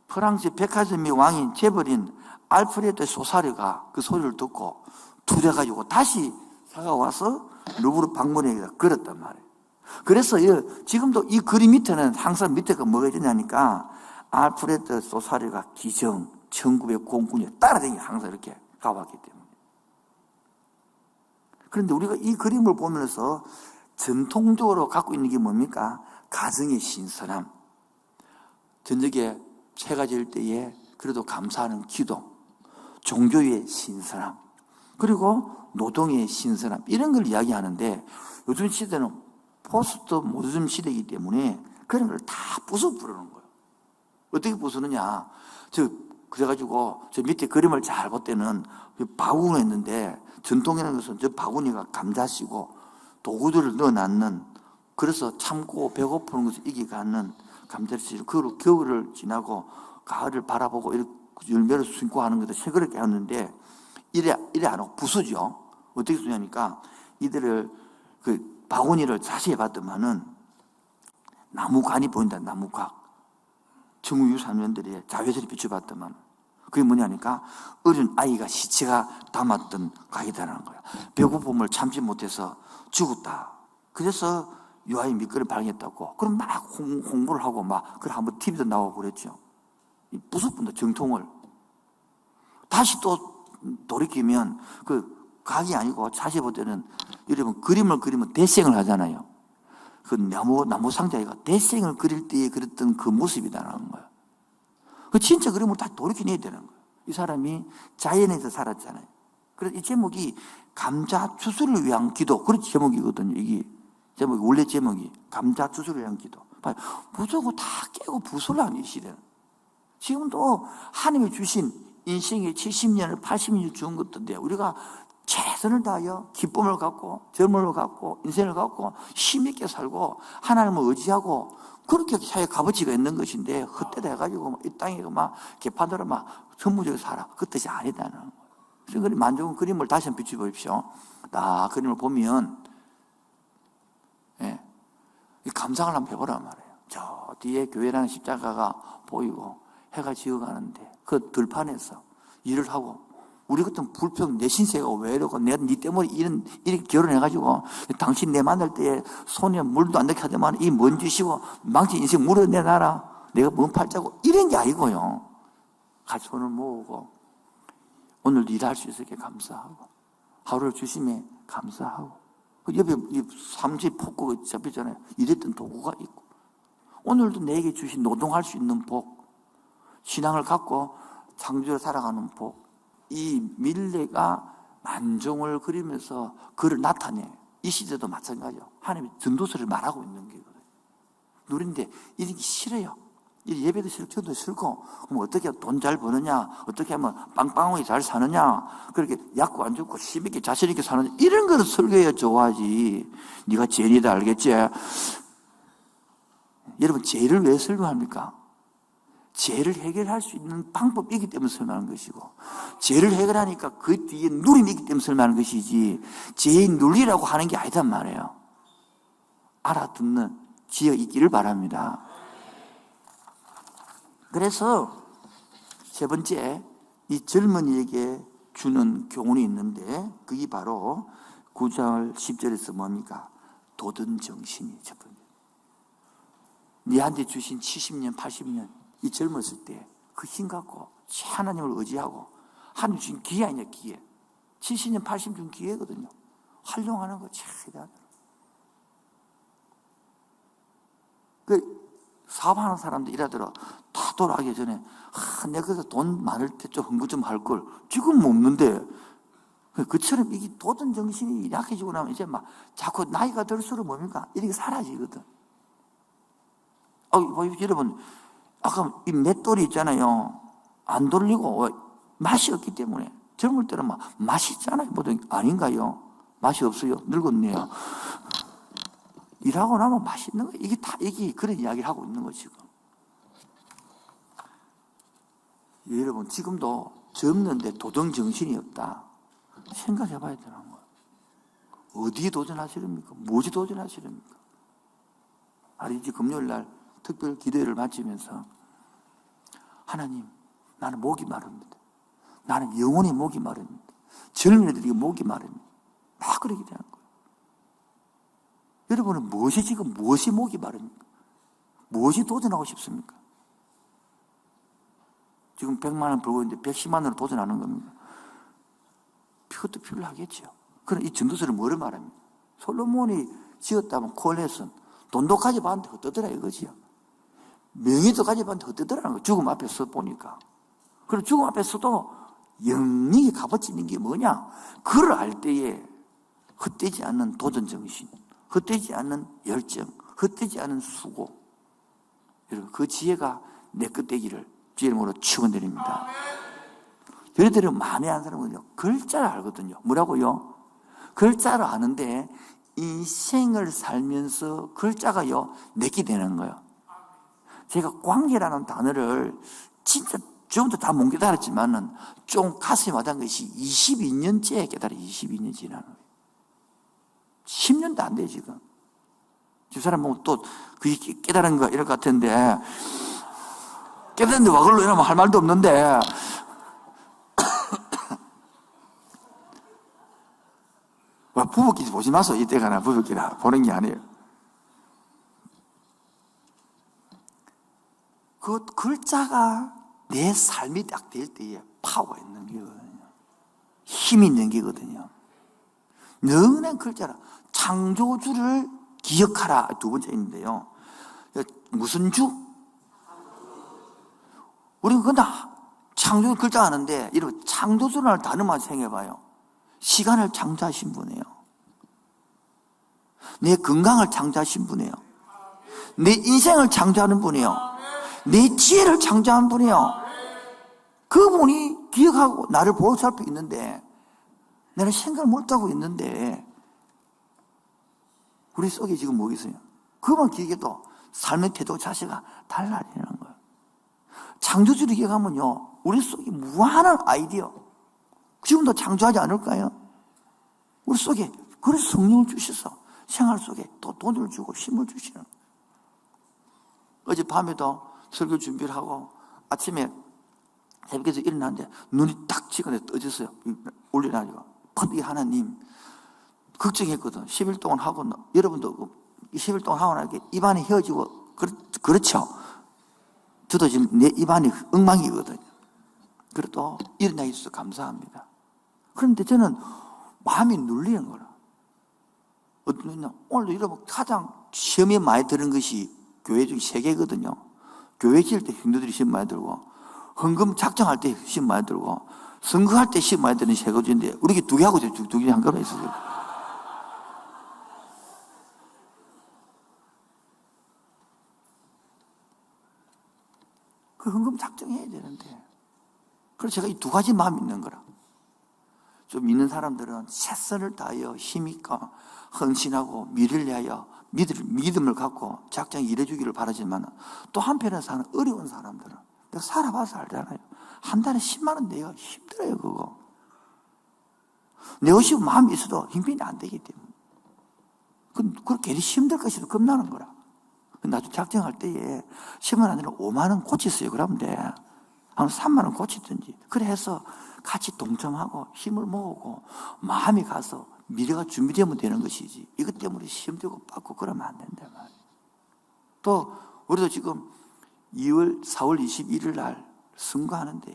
프랑스 백화점의 왕인 재벌인 알프레드 소사르가 그 소리를 듣고 투자가지고 다시 사가와서 루브르 박물관에다 걸었단 말이에요. 그래서 지금도 이 그림 밑에는 항상 밑에가 뭐가 있냐니까 알프레드 소사르가 기정 1909년에 따라다니게 항상 이렇게 가봤기 때문에. 그런데 우리가 이 그림을 보면서 전통적으로 갖고 있는 게 뭡니까? 가정의 신선함. 저녁에 해가 질 때에 그래도 감사하는 기도, 종교의 신선함, 그리고 노동의 신선함, 이런 걸 이야기하는데 요즘 시대는 포스트 모더니즘 시대이기 때문에 그런 걸 다 부숴버리는 거예요. 어떻게 부수느냐? 그래가지고 저 밑에 그림을 잘 볼 때는 바구니가 있는데 전통이라는 것은 저 바구니가 감자 씨고 도구들을 넣어놨는, 그래서 참고 배고프는 것을 이겨가는 감자를 씨고, 그 겨울을 지나고 가을을 바라보고 이렇게 열매를 숨고 하는 것을 그렇게 하는데 이래 안 하고 부수죠. 어떻게 쓰냐니까 이들을 그 바구니를 자세히 봤더만은 나무관이 보인다. 나무각. 정우유산면들의 자외선이 비춰봤더만 그게 뭐냐니까 어린 아이가 시체가 담았던 각이다라는 거야. 배고픔을 참지 못해서 죽었다. 그래서 이 아이 밑거리 발견했다고. 그럼 막 홍보를 하고 막 그래 한번 TV도 나오고 그랬죠. 부숴본다 정통을. 다시 또 돌이키면 그 각이 아니고 자세히 볼 때는 여러분 그림을 그리면 대생을 하잖아요. 그 나무 상자가 대생을 그릴 때에 그렸던 그 모습이다라는 거예요. 그 진짜 그림을 다 돌이켜내야 되는 거예요. 이 사람이 자연에서 살았잖아요. 그래서 이 제목이 감자 추수를 위한 기도. 그런 제목이거든요. 이게 제목이 원래 제목이 감자 추수를 위한 기도. 부수고 다 깨고 부수라는 이 시대는. 지금도 하나님이 주신 인생의 70년을 80년을 준 것인데 우리가 최선을 다하여 기쁨을 갖고 젊음을 갖고 인생을 갖고 힘있게 살고 하나님을 의지하고 그렇게 사회 값어치가 있는 것인데 헛되다 해가지고 이 땅에 막 개판으로 막 선무적으로 살아. 그 뜻이 아니다는 거예요. 그래서 만족한 그림을 다시 한번 비춰보십시오. 딱 그림을 보면 감상을 한번 해보란 말이에요. 저 뒤에 교회라는 십자가가 보이고 해가 지어가는데 그 들판에서 일을 하고 우리 같은 불평, 내 신세가 왜 이러고, 내가 니 때문에 이렇게 결혼해가지고, 당신 내 만날 때 손에 물도 안 닿게 하더만, 이 뭔 짓이고, 망친 인생 물어내놔라. 내가 뭔 팔자고, 이런 게 아니고요. 같이 손을 모으고, 오늘도 일할 수 있었기에 감사하고, 하루를 주심에 감사하고, 그 옆에 삼지 폭구가 잡혔잖아요. 이랬던 도구가 있고, 오늘도 내게 주신 노동할 수 있는 복, 신앙을 갖고 창조를 살아가는 복, 이 밀레가 만종을 그리면서 그를 나타내. 이 시대도 마찬가지요. 하나님이 전도서를 말하고 있는 거거든요. 누린데 이러기 싫어요. 예배도 싫고 기도도 싫고, 그럼 어떻게 돈 잘 버느냐, 어떻게 하면 빵빵하게 잘 사느냐, 그렇게 약고 안 죽고 힘있게 자신 있게 사느냐, 이런 거를 설교해야 좋아하지. 네가 죄인이다 알겠지? 여러분, 죄를 왜 설교합니까? 죄를 해결할 수 있는 방법이기 때문에 설명하는 것이고, 죄를 해결하니까 그 뒤에 누림이 있기 때문에 설명하는 것이지, 죄의 눌리라고 하는 게 아니단 말이에요. 알아듣는 지혜가 있기를 바랍니다. 그래서 세 번째, 이 젊은이에게 주는 교훈이 있는데, 그게 바로 9절 10절에서 뭡니까? 도든 정신이 첫 번째. 네한테 주신 70년, 80년, 이 젊었을 때 그 힘 갖고 하나님을 의지하고, 하나님 주신 기회 아니냐, 기회. 70년, 80년 준 기회거든요. 활용하는 거 참 대단하다. 사업하는 사람들 이라더라. 다 돌아가기 전에, 내가 그래서 돈 많을 때 좀 흥부 좀 할 걸. 지금 없는데. 그처럼 이게 도전 정신이 약해지고 나면 이제 막 자꾸 나이가 들수록 뭡니까? 이렇게 사라지거든. 여러분, 아까 이 맷돌이 있잖아요. 안 돌리고 맛이 없기 때문에. 젊을 때는 막 맛있잖아요. 뭐든 아닌가요? 맛이 없어요. 늙었네요. 일하고 나면 맛있는 거예요. 이게 그런 이야기를 하고 있는 거죠, 지금. 여러분, 지금도 젊는데 도전 정신이 없다. 생각해 봐야 되는 거예요. 어디에 도전하시렵니까? 무엇이 도전하시렵니까? 이제 금요일 날 특별 기도회를 마치면서, 하나님, 나는 목이 마릅니다. 나는 영혼의 목이 마릅니다. 젊은 애들이 목이 마릅니다. 막 그러게 되는 거예요. 여러분은 무엇이 목이 마릅니까? 무엇이 도전하고 싶습니까? 지금 100만 원 벌고 있는데 110만 원으로 도전하는 겁니다. 그것도 필요하겠죠. 그럼 이 전도서를 뭐를 말합니까? 솔로몬이 지었다면 콜레슨, 돈도 가져봤는데 헛되더라 이거지요. 명예도 가져봤는데 헛되더라는 거예요. 죽음 앞에서 보니까. 그리고 죽음 앞에서도 영영이 값어치는 게 뭐냐? 그걸 알 때에 헛되지 않는 도전정신, 헛되지 않는 열정, 헛되지 않은 수고, 여러분, 그 지혜가 내 끝 되기를 주의 이름으로 축원드립니다. 저희들은 만회한 사람은요, 글자를 알거든요. 뭐라고요? 글자를 아는데 인생을 살면서 글자가요, 내게 되는 거예요. 제가 관계라는 단어를 진짜 처음부터 다 못 깨달았지만은 좀 가슴이 와닿은 것이 22년째 깨달아요. 22년 지나는 거예요. 10년도 안 돼요, 지금. 저 사람 보면 또 그게 깨달은 거 이럴 것 같은데, 깨달았는데 와 걸로 이러면 할 말도 없는데, 부부끼리 보지 마소. 이때가 나 부부끼리 보는 게 아니에요. 그 글자가 내 삶이 딱 될 때에 파워가 있는 게거든요. 힘이 있는 게거든요. 영원한 글자라. 창조주를 기억하라. 두 번째인데요. 무슨 주? 우리는 그냥 창조 글자 아는데, 이런 창조주라는 단어만 생각해봐요. 시간을 창조하신 분이에요. 내 건강을 창조하신 분이에요. 내 인생을 창조하는 분이에요. 내 지혜를 창조한 분이에요. 그분이 기억하고 나를 보살피고 있는데, 나는 생각을 못하고 있는데, 우리 속에 지금 뭐 있어요? 그만 기억해도 삶의 태도 자체가 달라지는 거예요. 창조주를 기억하면요, 우리 속에 무한한 아이디어, 지금도 창조하지 않을까요? 우리 속에, 그래서 성령을 주셔서 생활 속에 또 돈을 주고 힘을 주시는 거예요. 어젯밤에도 설교 준비를 하고 아침에 새벽에서 일어났는데 눈이 딱 시간에 떠졌어요. 올려놔가지고 펀디 하나님 걱정했거든. 10일 동안 하고 여러분도 10일 동안 하고 나니까 입안이 헤어지고 그렇죠. 저도 지금 내 입안이 엉망이거든요. 그래도 일어나 있어서 감사합니다. 그런데 저는 마음이 눌리는 거라. 오늘도 여러분 가장 시험이 많이 드는 것이 교회 중 3개거든요. 교회 지을 때 형제들이 시험 많이 들고, 헌금 작정할 때 시험 많이 들고, 선거할 때 시험 많이 드는 3가지인데 우리 2개하고 2개 한꺼번에 있어요. 그 헌금 작정해야 되는데, 그래서 제가 이 2가지 마음이 있는 거라. 좀 믿는 사람들은 최선을 다하여 힘있고 헌신하고 미래를 위하여 믿음을 갖고 작정에 일해주기를 바라지만, 또 한편에서는 어려운 사람들은 내가 살아봐서 알잖아요. 한 달에 10만 원 내요. 힘들어요 그거. 내오시고 마음이 있어도 힘편이 안 되기 때문에. 그렇게 힘들 것이도 겁나는 거라. 나중에 작정할 때에 10만 원 아니라 5만 원 고치세요. 그러면 돼. 한 3만 원 고치든지. 그래 해서 같이 동참하고 힘을 모으고 마음이 가서 미래가 준비되면 되는 것이지. 이것 때문에 시험 들고 받고 그러면 안 된다 말이에요. 또 우리도 지금 4월 21일 날 선거하는데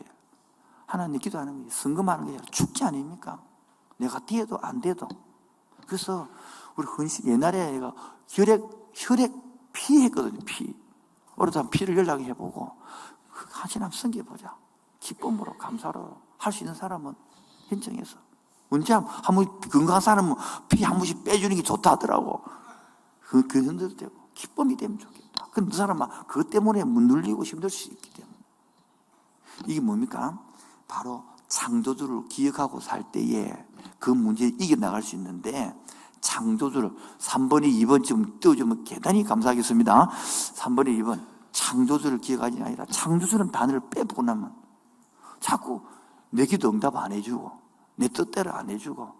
하나님 기도하는 거예요. 선거하는 게 축제 아닙니까? 내가 돼도 안 돼도. 그래서 우리 헌신 옛날에 내가 혈액 피 했거든요. 피. 오래도 피를 연락해보고 한신 한번 섬겨보자. 기쁨으로 감사로 할 수 있는 사람은 신청해서. 언제 한번 건강한 사람은 피 한 번씩 빼주는 게 좋다 하더라고. 그 정도도 되고 기쁨이 되면 좋겠다. 근데 그 사람은 그것 때문에 못 눌리고 힘들 수 있기 때문에. 이게 뭡니까? 바로 창조주를 기억하고 살 때에 그 문제를 이겨나갈 수 있는데, 창조주를 3번이 2번쯤 띄워주면 대단히 감사하겠습니다. 3번이 2번 창조주를 기억하지 아니라 창조주는 단어를 빼보고 나면 자꾸 내 기도 응답 안 해주고 내 뜻대로 안 해주고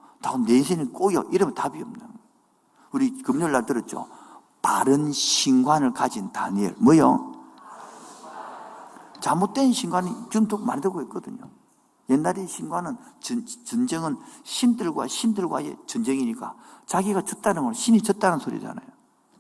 내 인생이 꼬여 이러면 답이 없는 거예요. 우리 금요일 날 들었죠. 바른 신관을 가진 다니엘. 뭐요? 잘못된 신관이 지금도 많이 되고 있거든요. 옛날의 신관은 전쟁은 신들과의 전쟁이니까 자기가 졌다는 건 신이 졌다는 소리잖아요.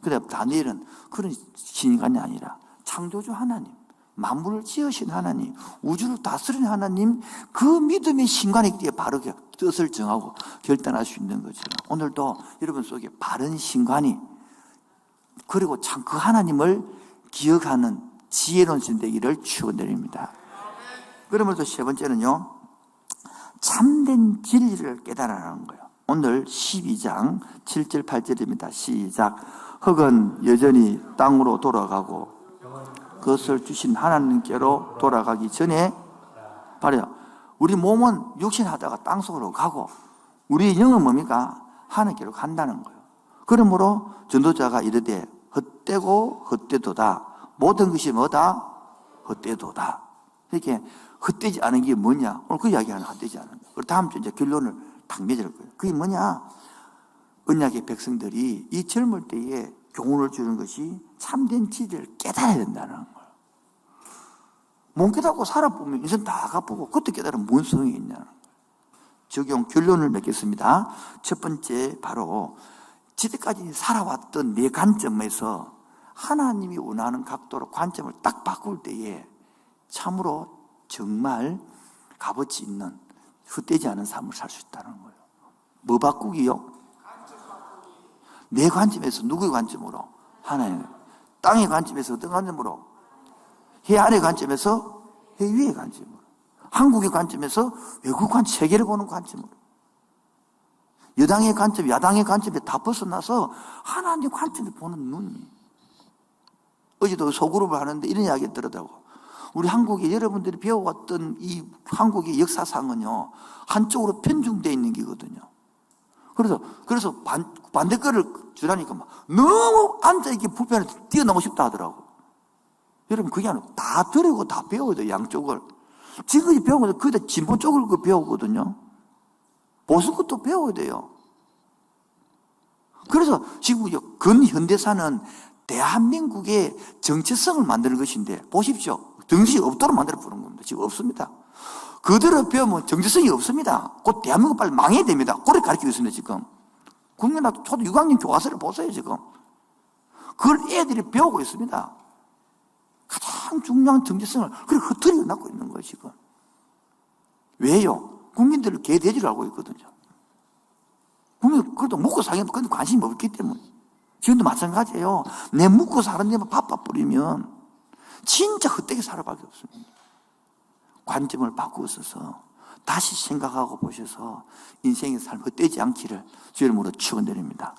그런데 다니엘은 그런 신관이 아니라 창조주 하나님, 만물을 지으신 하나님, 우주를 다스리는 하나님, 그 믿음의 신관이기 때문에 바로 뜻을 정하고 결단할 수 있는 거죠. 오늘도 여러분 속에 바른 신관이, 그리고 참 그 하나님을 기억하는 지혜로운 신 되기를 축원드립니다. 그러면서 3번째는요, 참된 진리를 깨달아라는 거예요. 오늘 12장 7절 8절입니다. 시작. 흙은 여전히 땅으로 돌아가고 그것을 주신 하나님께로 돌아가기 전에, 바로 우리 몸은 육신하다가 땅속으로 가고 우리 영은 뭡니까? 하나님께로 간다는 거예요. 그러므로 전도자가 이르되 헛되고 헛되도다. 모든 것이 뭐다? 헛되도다. 이렇게 헛되지 않은 게 뭐냐? 오늘 그 이야기하는 헛되지 않은 거. 그리고 다음 주 이제 결론을 딱 맺을 거예요. 그게 뭐냐? 언약의 백성들이 이 젊을 때에 교훈을 주는 것이 참된 진리를 깨달아야 된다는 거예요. 못 깨닫고 살아보면 인생 다 갚고 그때 깨달으면 뭔 소용이 있냐는 거예요. 적용 결론을 맺겠습니다. 첫 번째, 바로 지금까지 살아왔던 내 관점에서 하나님이 원하는 각도로 관점을 딱 바꿀 때에 참으로 정말 값어치 있는 헛되지 않은 삶을 살 수 있다는 거예요. 뭐 바꾸기요? 내 관점에서 누구의 관점으로? 하나님. 땅의 관점에서 어떤 관점으로? 해 아래 관점에서 해 위의 관점으로. 한국의 관점에서 외국 관점, 세계를 보는 관점으로. 여당의 관점, 야당의 관점에 다 벗어나서 하나님의 관점을 보는 눈이. 어제도 소그룹을 하는데 이런 이야기 들었다고. 우리 한국에 여러분들이 배워왔던 이 한국의 역사상은요, 한쪽으로 편중되어 있는 게거든요. 그래서 반대거를 주라니까 막 너무 앉아있기 불편해서 뛰어나오고 싶다 하더라고. 여러분, 그게 아니라 다 들으고 다 배워야 돼요, 양쪽을. 지금이 배우면 거기다 진보 쪽을 배우거든요. 보수 것도 배워야 돼요. 그래서 지금 근현대사는 대한민국의 정체성을 만드는 것인데, 보십시오. 정신이 없도록 만들어 보는 겁니다. 지금 없습니다. 그대로 배우면 정체성이 없습니다. 곧 대한민국 빨리 망해야 됩니다. 그렇게 가르치고 있습니다, 지금. 국민학교 초등 6학년 교과서를 보세요, 지금. 그걸 애들이 배우고 있습니다. 가장 중요한 정체성을 그렇게 흐트리고 낳고 있는 거예요, 지금. 왜요? 국민들을 개돼지로 알고 있거든요. 국민, 그래도 묵고 살기엔 그런 관심이 없기 때문에. 지금도 마찬가지예요. 내 묵고 사는 데만 바빠버리면 진짜 헛되게 살아밖에 없습니다. 관점을 바꾸어서 다시 생각하고 보셔서 인생의 삶 헛되지 않기를 주의 이름으로 축원드립니다.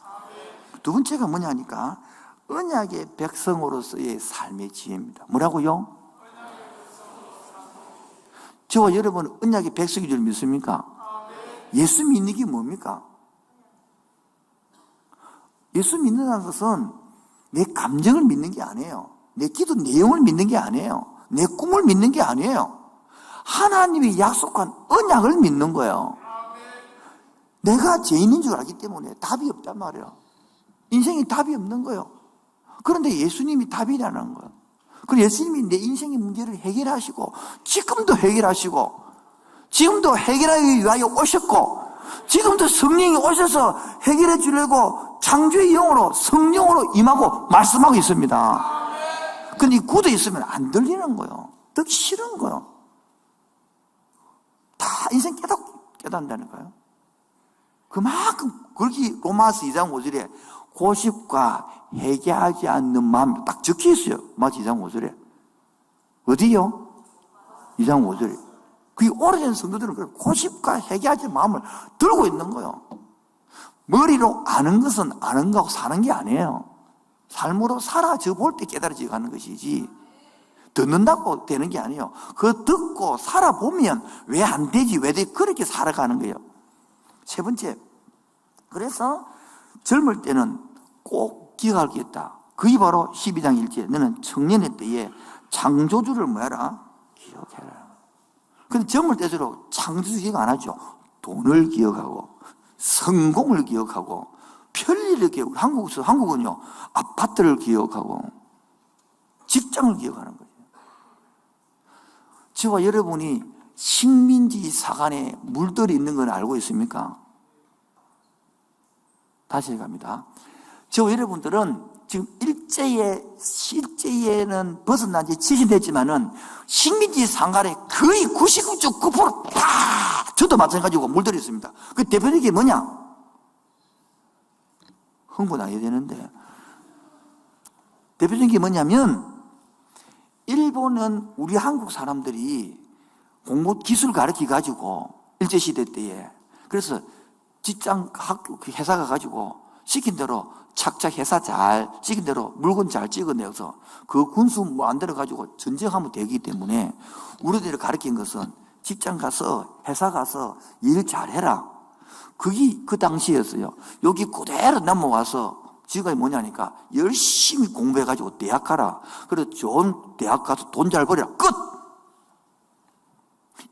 두 번째가 뭐냐 하니까 언약의 백성으로서의 삶의 지혜입니다. 뭐라고요? 저와 여러분 언약의 백성인 줄 믿습니까? 예수 믿는 게 뭡니까? 예수 믿는다는 것은 내 감정을 믿는 게 아니에요. 내 기도 내용을 믿는 게 아니에요. 내 꿈을 믿는 게 아니에요. 하나님이 약속한 언약을 믿는 거예요. 내가 죄인인 줄 알기 때문에 답이 없단 말이에요. 인생에 답이 없는 거예요. 그런데 예수님이 답이라는 거예요. 그리고 예수님이 내 인생의 문제를 해결하시고 지금도 해결하시고 지금도 해결하기 위하여 오셨고 지금도 성령이 오셔서 해결해 주려고 창조의 영으로 성령으로 임하고 말씀하고 있습니다. 근데 이 굳어 있으면 안 들리는 거예요. 듣기 싫은 거예요. 다 인생 깨닫는다는 거예요. 그만큼 그렇게 로마서 2장 5절에 고집과 회개하지 않는 마음 딱 적혀 있어요. 로마서 2장 5절에. 어디요? 2장 5절에. 그게 오래된 성도들은 고집과 회개하지 않는 마음을 들고 있는 거예요. 머리로 아는 것은 아는 거하고 사는 게 아니에요. 삶으로 살아져 볼 때 깨달아져 가는 것이지 듣는다고 되는 게 아니에요. 그거 듣고 살아보면 왜 안 되지 왜 돼 그렇게 살아가는 거예요. 세 번째, 그래서 젊을 때는 꼭 기억할 게 있다. 그게 바로 12장 1절 너는 청년의 때에 창조주를 뭐해라? 기억해라. 근데 젊을 때대로 창조주 기억 안 하죠. 돈을 기억하고 성공을 기억하고 편리를 기억하고 한국은요 아파트를 기억하고 직장을 기억하는 거예요. 저와 여러분이 식민지 사관에 물들이 있는 건 알고 있습니까? 다시 갑니다. 저와 여러분들은 지금 실제에는 벗어난 지 70년 됐지만은 식민지 상간에 거의 99.9% 저도 마찬가지고 물들이 있습니다. 그 대표적인 게 뭐냐? 흥분 안 해야 되는데. 대표적인 게 뭐냐면 일본은 우리 한국 사람들이 공부 기술 가르치 가지고 일제시대 때에 그래서 직장 학교 회사가 가지고 시킨 대로 착착 회사 잘 시킨 대로 물건 잘 찍어내서 그 군수 뭐 안 들어 가지고 전쟁하면 되기 때문에 우리들을 가르친 것은 직장 가서 회사 가서 일 잘해라. 그게 그 당시였어요. 여기 그대로 넘어와서 지금까지 뭐냐니까 열심히 공부해가지고 대학 가라. 그래서 좋은 대학 가서 돈 잘 벌여라. 끝!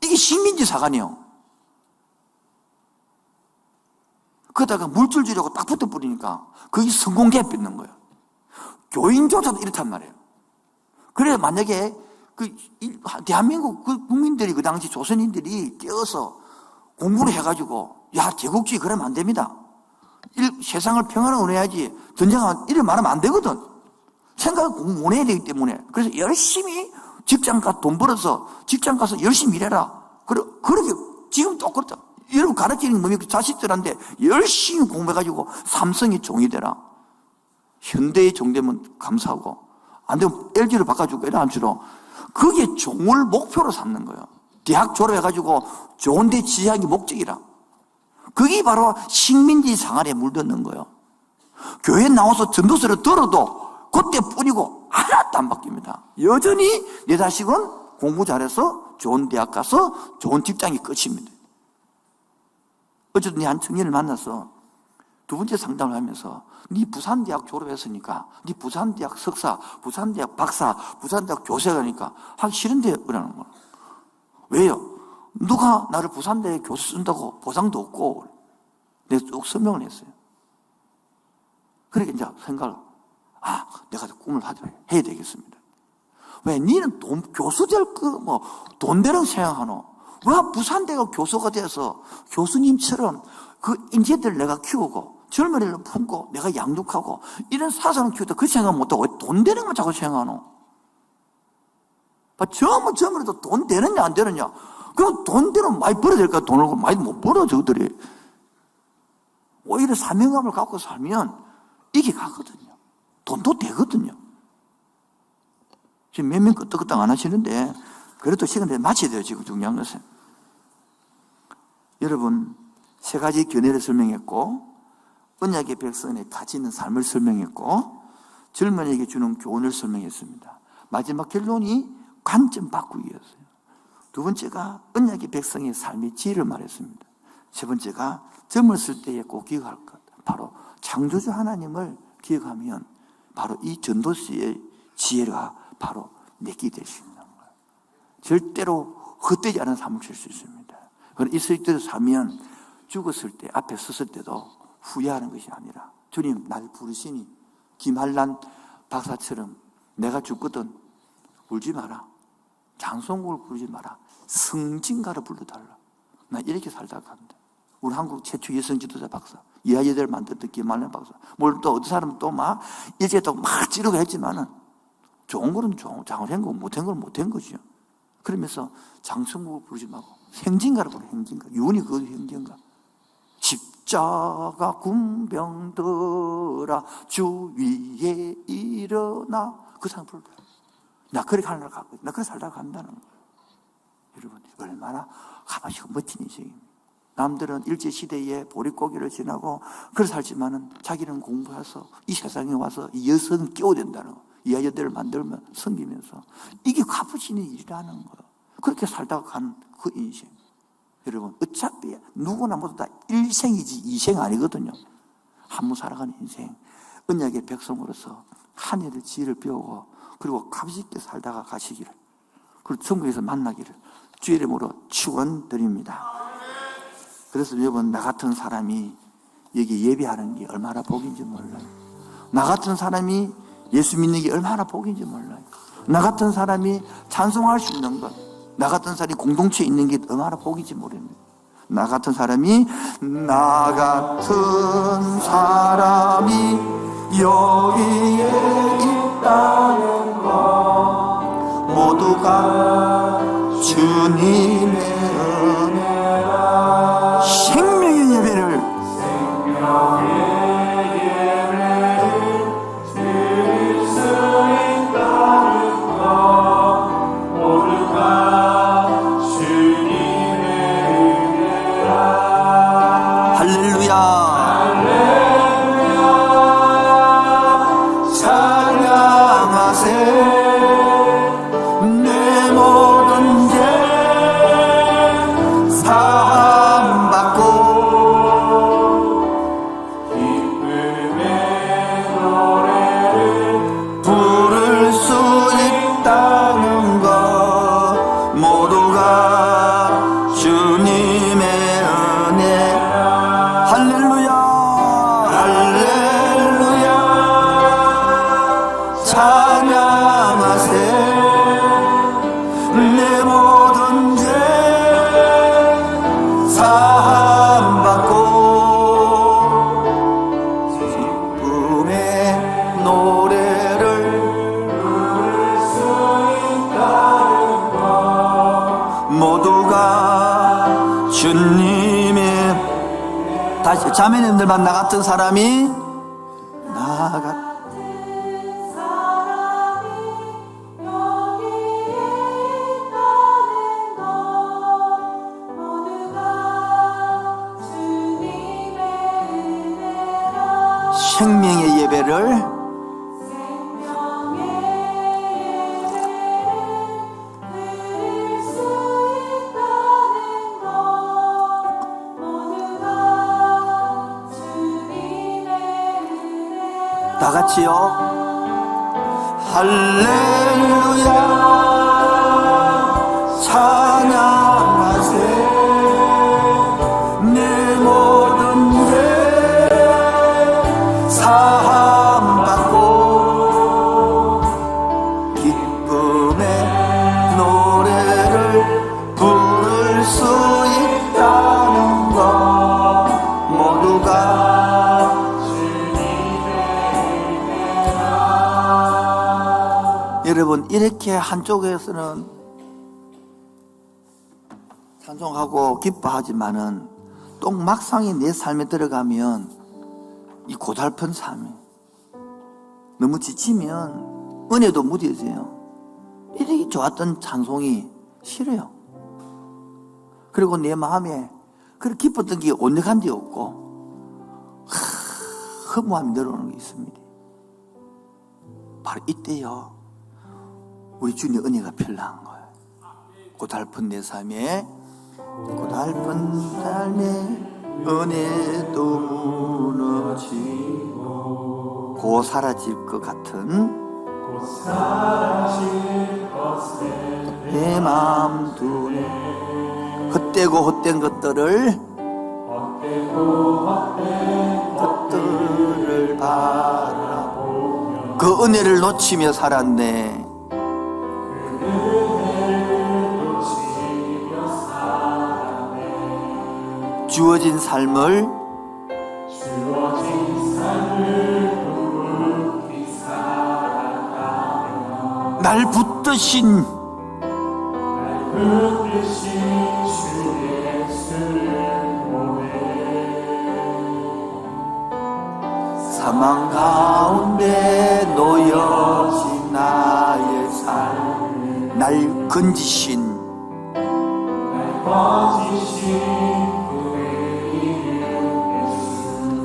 이게 식민지 사관이에요. 그러다가 물줄 주려고 딱 붙어버리니까 그게 성공기에 뺏는 거예요. 교인조차도 이렇단 말이에요. 그래서 만약에 대한민국 국민들이 그 당시 조선인들이 깨어서 공부를 해가지고 야 제국주의 그러면 안 됩니다. 세상을 평화로 운해야지 전쟁하면 이를 말하면 안 되거든. 생각을 공부 못 해야 되기 때문에 그래서 열심히 직장 가서 돈 벌어서 직장 가서 열심히 일해라. 그렇게 지금 똑같다. 여러분 가르치는 게 뭡니까? 자식들한테 열심히 공부해가지고 삼성의 종이 되라. 현대의 종 되면 감사하고 안 되면 LG를 바꿔주고 이런 식으로 그게 종을 목표로 삼는 거예요. 대학 졸업해가지고 좋은 데 취직하는 게 목적이라. 그게 바로 식민지 상한에 물드는 거예요. 교회 나와서 전도서를 들어도 그때 뿐이고 하나도 안 바뀝니다. 여전히 내 자식은 공부 잘해서 좋은 대학 가서 좋은 직장이 끝입니다. 어쨌든 한 청년을 만나서 두 번째 상담을 하면서 네 부산대학 졸업했으니까 네 부산대학 석사, 부산대학 박사, 부산대학 교수가니까 하기 싫은데 그러는 거예요. 왜요? 누가 나를 부산대에 교수 쓴다고 보상도 없고 내가 쭉 설명을 했어요. 그러니까 이제 생각을 내가 꿈을 해야 되겠습니다. 왜? 니는 교수 될 돈 되는 생각하노? 왜 부산대가 교수가 돼서 교수님처럼 그 인재들을 내가 키우고 젊은이를 품고 내가 양육하고 이런 사상을 키우다 그 생각 못하고 왜 돈 되는 것만 자꾸 생각하노? 젊은이도 돈 되느냐 안 되느냐? 그럼 돈 되면 많이 벌어야 될까? 돈을 많이 못 벌어 저들이. 오히려 사명감을 갖고 살면 이게 가거든요. 돈도 되거든요. 지금 몇 명 끄떡끄떡 안 하시는데 그래도 시간에 마쳐야 돼요. 지금 중요한 것은. 여러분, 세 가지 견해를 설명했고 언약의 백성에 가지는 삶을 설명했고 젊은이에게 주는 교훈을 설명했습니다. 마지막 결론이 관점 바꾸기였어요. 두 번째가 언약의 백성의 삶의 지혜를 말했습니다. 세 번째가 젊었을 때에 꼭 기억할 것, 바로 창조주 하나님을 기억하면 바로 이 전도시의 지혜가 바로 내게 될 수 있는 거예요. 절대로 헛되지 않은 삶을 살 수 있습니다. 그래서 이 설대로 살면 죽었을 때, 앞에 섰을 때도 후회하는 것이 아니라 주님 날 부르시니 김한란 박사처럼 내가 죽거든 울지 마라. 장송국을 부르지 마라. 성진가를 불러달라. 나 이렇게 살다가 간다. 우리 한국 최초 여성 지도자 박사, 이하여대를 만들었던 김한란 박사. 물론 또 어떤 사람은 또 막 일제 또 막 찌르고 했지만은 좋은 거는 잘한 거고 못한 건 못한 거죠. 그러면서 장성국을 부르지 말고 행진가를 부르. 행진가. 유은이 그것도 행진가. 십자가 군병들아 주 위에 일어나. 그 사람 불러. 나 그렇게 하려고 가고 나 그렇게 살다가 간다는 거예요. 여러분 얼마나 가만히고 멋진 인생입니다. 남들은 일제시대에 보릿고개를 지나고 그렇게 살지만은 자기는 공부해서 이 세상에 와서 이 여성을 끼워댄다는 거. 이하여대를 만들면 섬기면서 이게 값어진 일이라는 거예요. 그렇게 살다가 간 그 인생. 여러분 어차피 누구나 모두 다 일생이지 이생 아니거든요. 한 번 살아가는 인생. 언약의 백성으로서 하늘의 지혜를 배우고 그리고 값있게 살다가 가시기를 그리고 천국에서 만나기를 주의 이름으로 축원드립니다. 그래서 여러분 나 같은 사람이 여기 예배하는 게 얼마나 복인지 몰라요. 나 같은 사람이 예수 믿는 게 얼마나 복인지 몰라요. 나 같은 사람이 찬송할 수 있는 것, 나 같은 사람이 공동체에 있는 게 얼마나 복인지 모릅니다. 나 같은 사람이 여기에 있다는 것 모두가 주님의 은혜라. 생명의 예배를 드릴 수 있다는 것 모두가 주님의 은혜라. 할렐루야. 내 모든 죄 사함받고 기쁨의 노래를 부를 수 있다는 것 모두가 주님의 은혜. 할렐루야. 할렐루야. 찬양하세. 내 모든 죄 사함받고 기쁨의 노래를 부를 수 있다는 것 모두가 주님의. 다시 자매님들만 나 같은 사람이 생명의 예배를 다 같이요. 할렐루야. 찬양하세. 내 모든 죄 사함받고 기쁨의 노래를 부를 수 이렇게 한쪽에서는 찬송하고 기뻐하지만은 또 막상이 내 삶에 들어가면 이 고달픈 삶이 너무 지치면 은혜도 무뎌져요. 이렇게 좋았던 찬송이 싫어요. 그리고 내 마음에 그렇게 기뻤던 게 온전한 데 없고 허무함이 늘어오는 게 있습니다. 바로 이때요 우리 주님의 은혜가 필요한 거예요. 고달픈 내 삶에 고달픈 삶에 은혜도 무너지고 고 사라질 것 같은 내 마음 두네 헛되고 헛된 것들을 바라보며 그 은혜를 놓치며 살았네. 주어진 삶을 날 붙드신 사망 가운데 놓여진 나의 삶 날 건지신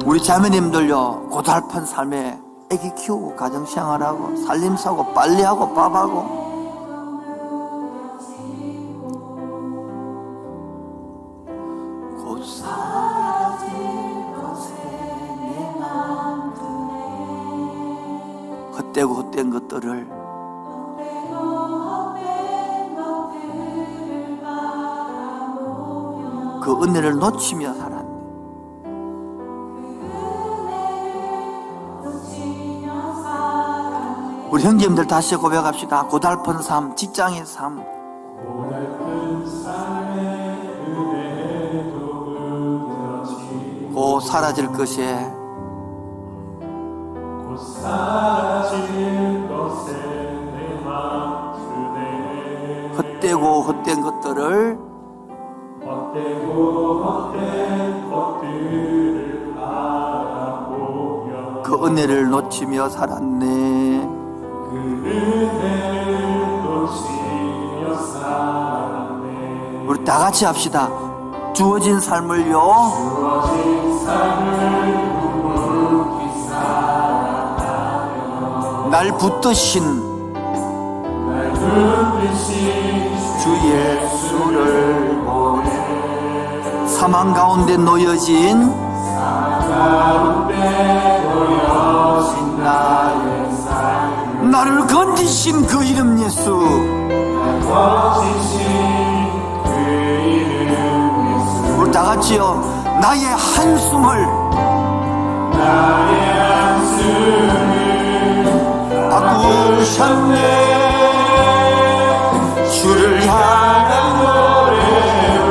우리 자매님들요 고달픈 삶에 애기 키우고 가정생활하고 살림사고 빨래하고 밥하고 곧 사라질 것에 내 마음 두네 헛되고 헛된 것들을 그 은혜를 놓치며 살았네. 우리 형제님들 다시 고백합시다. 고달픈 삶, 직장의 삶. 곧 사라질 것에 헛되고 헛된 것들을 그 은혜를 놓치며 살았네. 우리 다 같이 합시다. 주어진 삶을요 날 붙드신 주 예수를 보내 사망 가운데 놓여진 나의 삶 나를 건지신 그 이름 예수 우리 다 같이요 나의 한숨을 바꾸셨네 주를 향한 노래로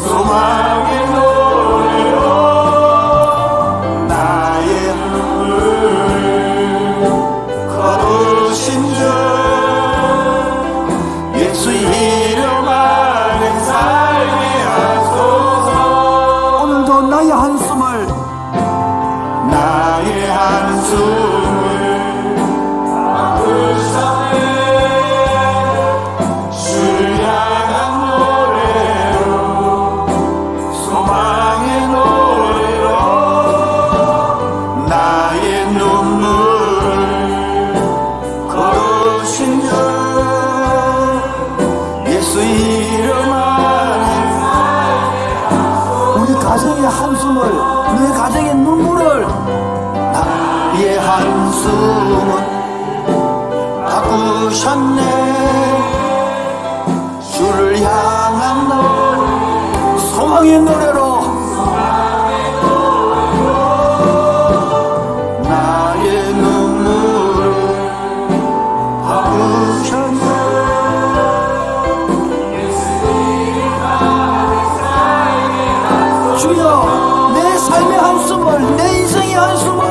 소망의 노래로 나의 눈물 거두신 주 예수 이름 안에 살게 하소서 오늘도 나의 한숨을 한숨을 내 가정의 눈물을 나의 한숨은 바꾸셨네 주를 향한 노래 소망의 노래로 나의 눈물을 바꾸셨네 주여 내 삶의 한숨을 내 인생의 한숨을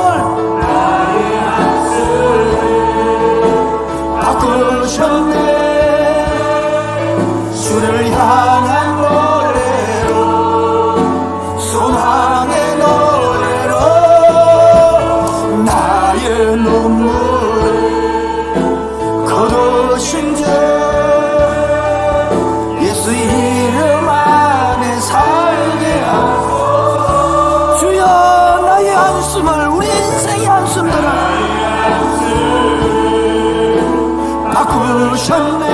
바꾸셨네.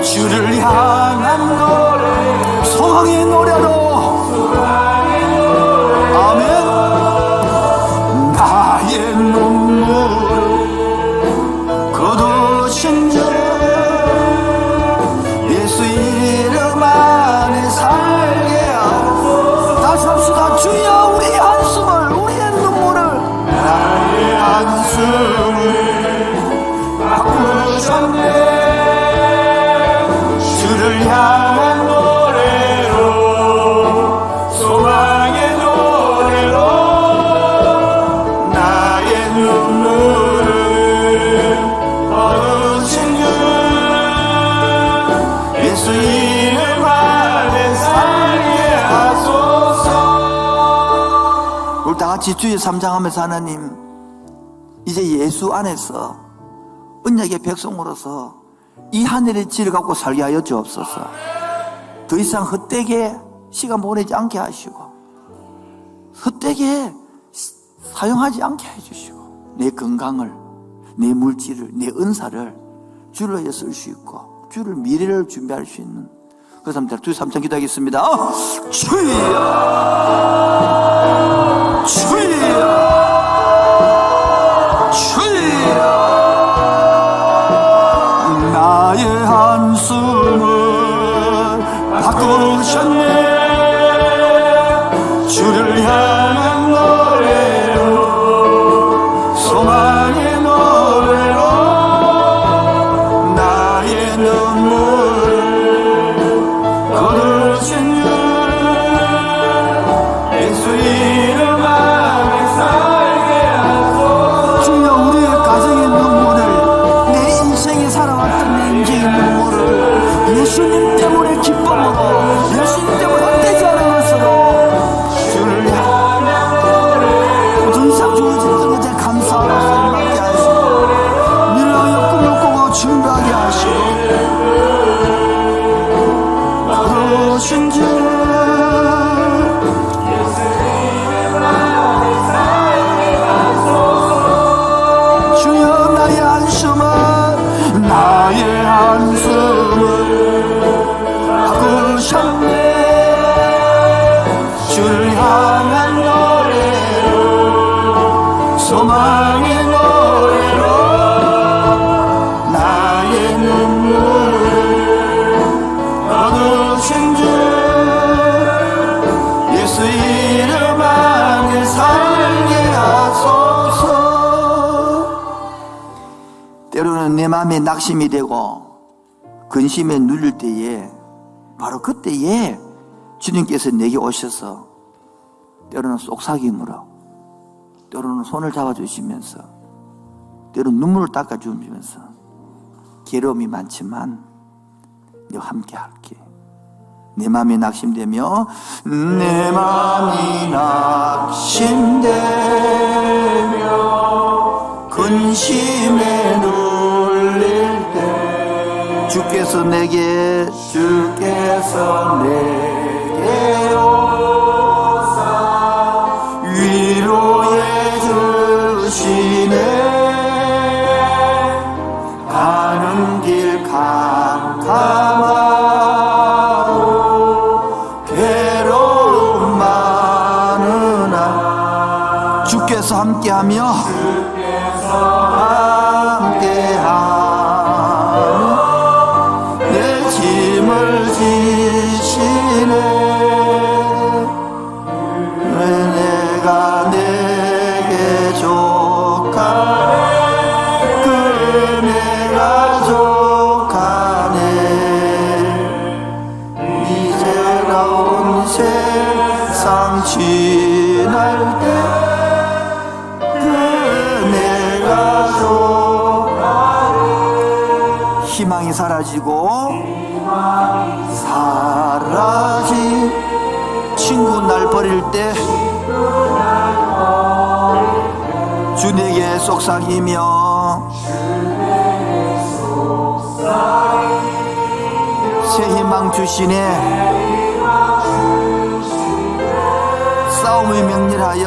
주를 향한 노래, 소망의 노래로. 아멘. 나의 눈물을 거두신 주 예수 이름 안에 살게 하고. 다시 합시다. 주여 우리의 한숨을, 우리의 눈물을, 나의 한숨을 바꾸셨네. 주를 향한 노래로, 소망의 노래로, 나의 눈물을 거두신 주 예수 이름 안에 살게 하소서. 우리 다같이 주의 삼장하면서, 하나님 이제 예수 안에서 언약의 백성으로서 이 하늘의 질을 갖고 살게 하여 주옵소서. 더 이상 헛되게 시간 보내지 않게 하시고, 헛되게 사용하지 않게 해주시고, 내 건강을, 내 물질을, 내 은사를 주를 위해 쓸 수 있고, 주를 미래를 준비할 수 있는 그 사람들. 주 3천 기도하겠습니다. 주여 주여 주여. 나의 한숨을 바꾸셨네. 주를 향한 노래로, 소망의 노래로, 나의 눈물을 거두신 주 예수 이름 안에 살게 하소서. 주여 우리의 가정의 눈물을, 내 인생에 살아왔던 내 인생의 눈물을 예수님 때문에 기쁨으로, 예수님 때문에 헛되지 않은 것으로 주를 향한 노래, 더 이상 주어진 것에 감사하고 소망하게 하시고, 미래의 꿈을 꾸고 준비하게 하시고, 거두신 주 주여 나의 한숨을, 나의 한숨을 바꾸셨네. 주를 향한 노래로, 소망의 노래로, 나의 눈물을 거두신 주 예수 이름 안에 살게 하소서. 때로는 내 마음에 낙심이 되고 근심에 눌릴 때에, 바로 그때에 주님께서 내게 오셔서 때로는 속삭임으로, 때로는 손을 잡아주시면서, 때로는 눈물을 닦아주시면서, 괴로움이 많지만 내가 함께 할게. 내 마음이 낙심되며, 내 마음이 낙심되며 근심에 눌릴 때 주께서 내게 오사 위로해 주시네. 가는 길 캄캄하고 괴로움 많으나 주께서 함께하며, 내 짐을 지시네. 왜 내가 내게 족하네, 그네가 족하네. 이제가 온 세상 지날 때 희망이 사라지고, 친구 날 버릴 때 주 내게 속삭이며 새 희망 주시네. 싸움이 명렬하여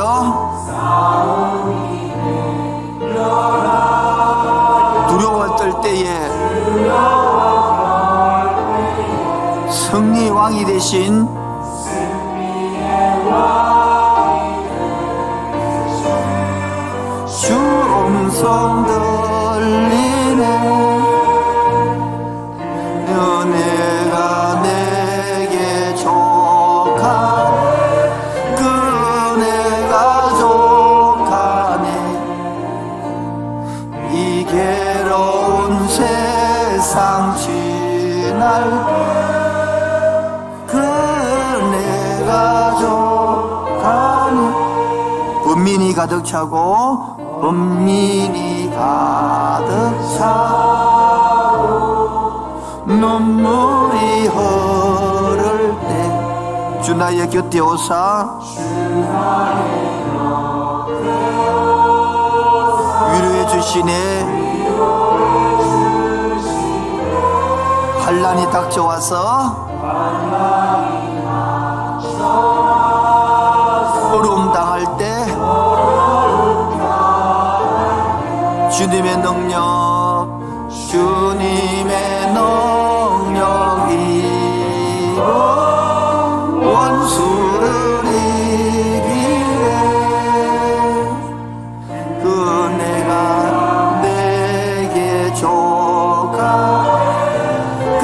두려워 떨 때 승리의 왕이 되신 주 음성 들리네. 은혜가 내게 족하네. 그 은혜가 족하네. 이 괴로운 세상 지날 그 은혜가 족하네. 범민이 가득 차고 범민이 가득 차고 눈물이 흐를 때 주 나의 곁에 오사 위로해 주시네. 환난이 닥쳐와서 어려움 당할 때 주님의 능력, 주님의 능력이 원수를 이기네. 그 은혜가 내게 족하, 그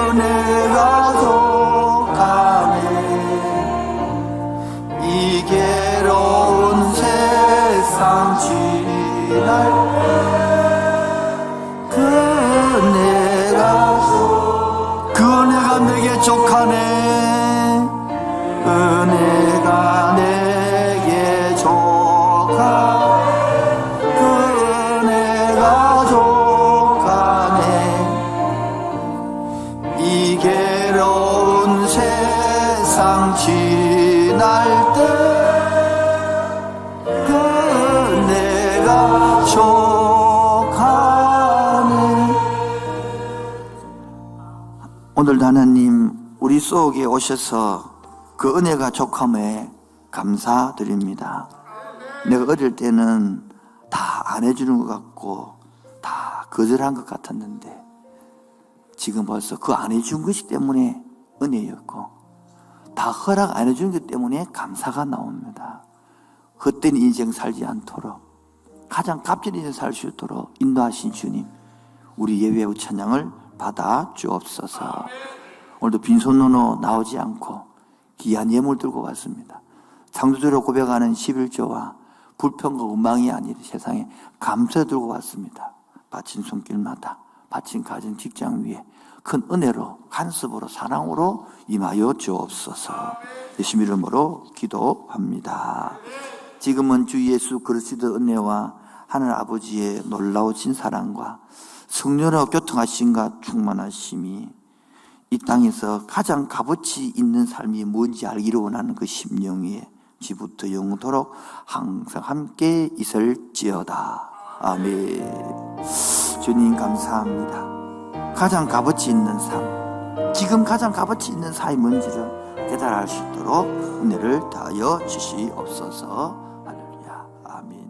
은혜가 족하네. 이 괴로운 세상 지날 그 은혜가 내게 족하네. 은혜가 내게 족하, 그 은혜가 족하네. 이 괴로운 세상 지날 때 그 은혜가 족하네. 오늘도 하나님 우리 속에 오셔서 그 은혜가 족함에 감사드립니다. 내가 어릴 때는 다 안 해주는 것 같고 다 거절한 것 같았는데 지금 벌써 그 안 해준 것이 때문에 은혜였고 다 허락 안 해준 것 때문에 감사가 나옵니다. 헛된 인생 살지 않도록 가장 값진 인생 살 수 있도록 인도하신 주님, 우리 예배의 찬양을 받아 주옵소서. 오늘도 빈손으로 나오지 않고 귀한 예물 들고 왔습니다. 창조주로 고백하는 11조와 불평과 원망이 아닌 세상에 감사 들고 왔습니다. 바친 손길마다, 바친 가정 직장 위에 큰 은혜로, 간섭으로, 사랑으로 임하여 주옵소서. 예수님 이름으로 기도합니다. 지금은 주 예수 그리스도 은혜와 하늘 아버지의 놀라우신 사랑과 성령으로 교통하심과 충만하심이 이 땅에서 가장 값어치 있는 삶이 뭔지 알기를 원하는 그 심령 위에 지부터 영원토록 항상 함께 있을지어다. 아멘. 주님 감사합니다. 가장 값어치 있는 삶, 지금 가장 값어치 있는 삶이 뭔지를 깨달을 수 있도록 은혜를 다하여 주시옵소서. 할렐루야. 아멘.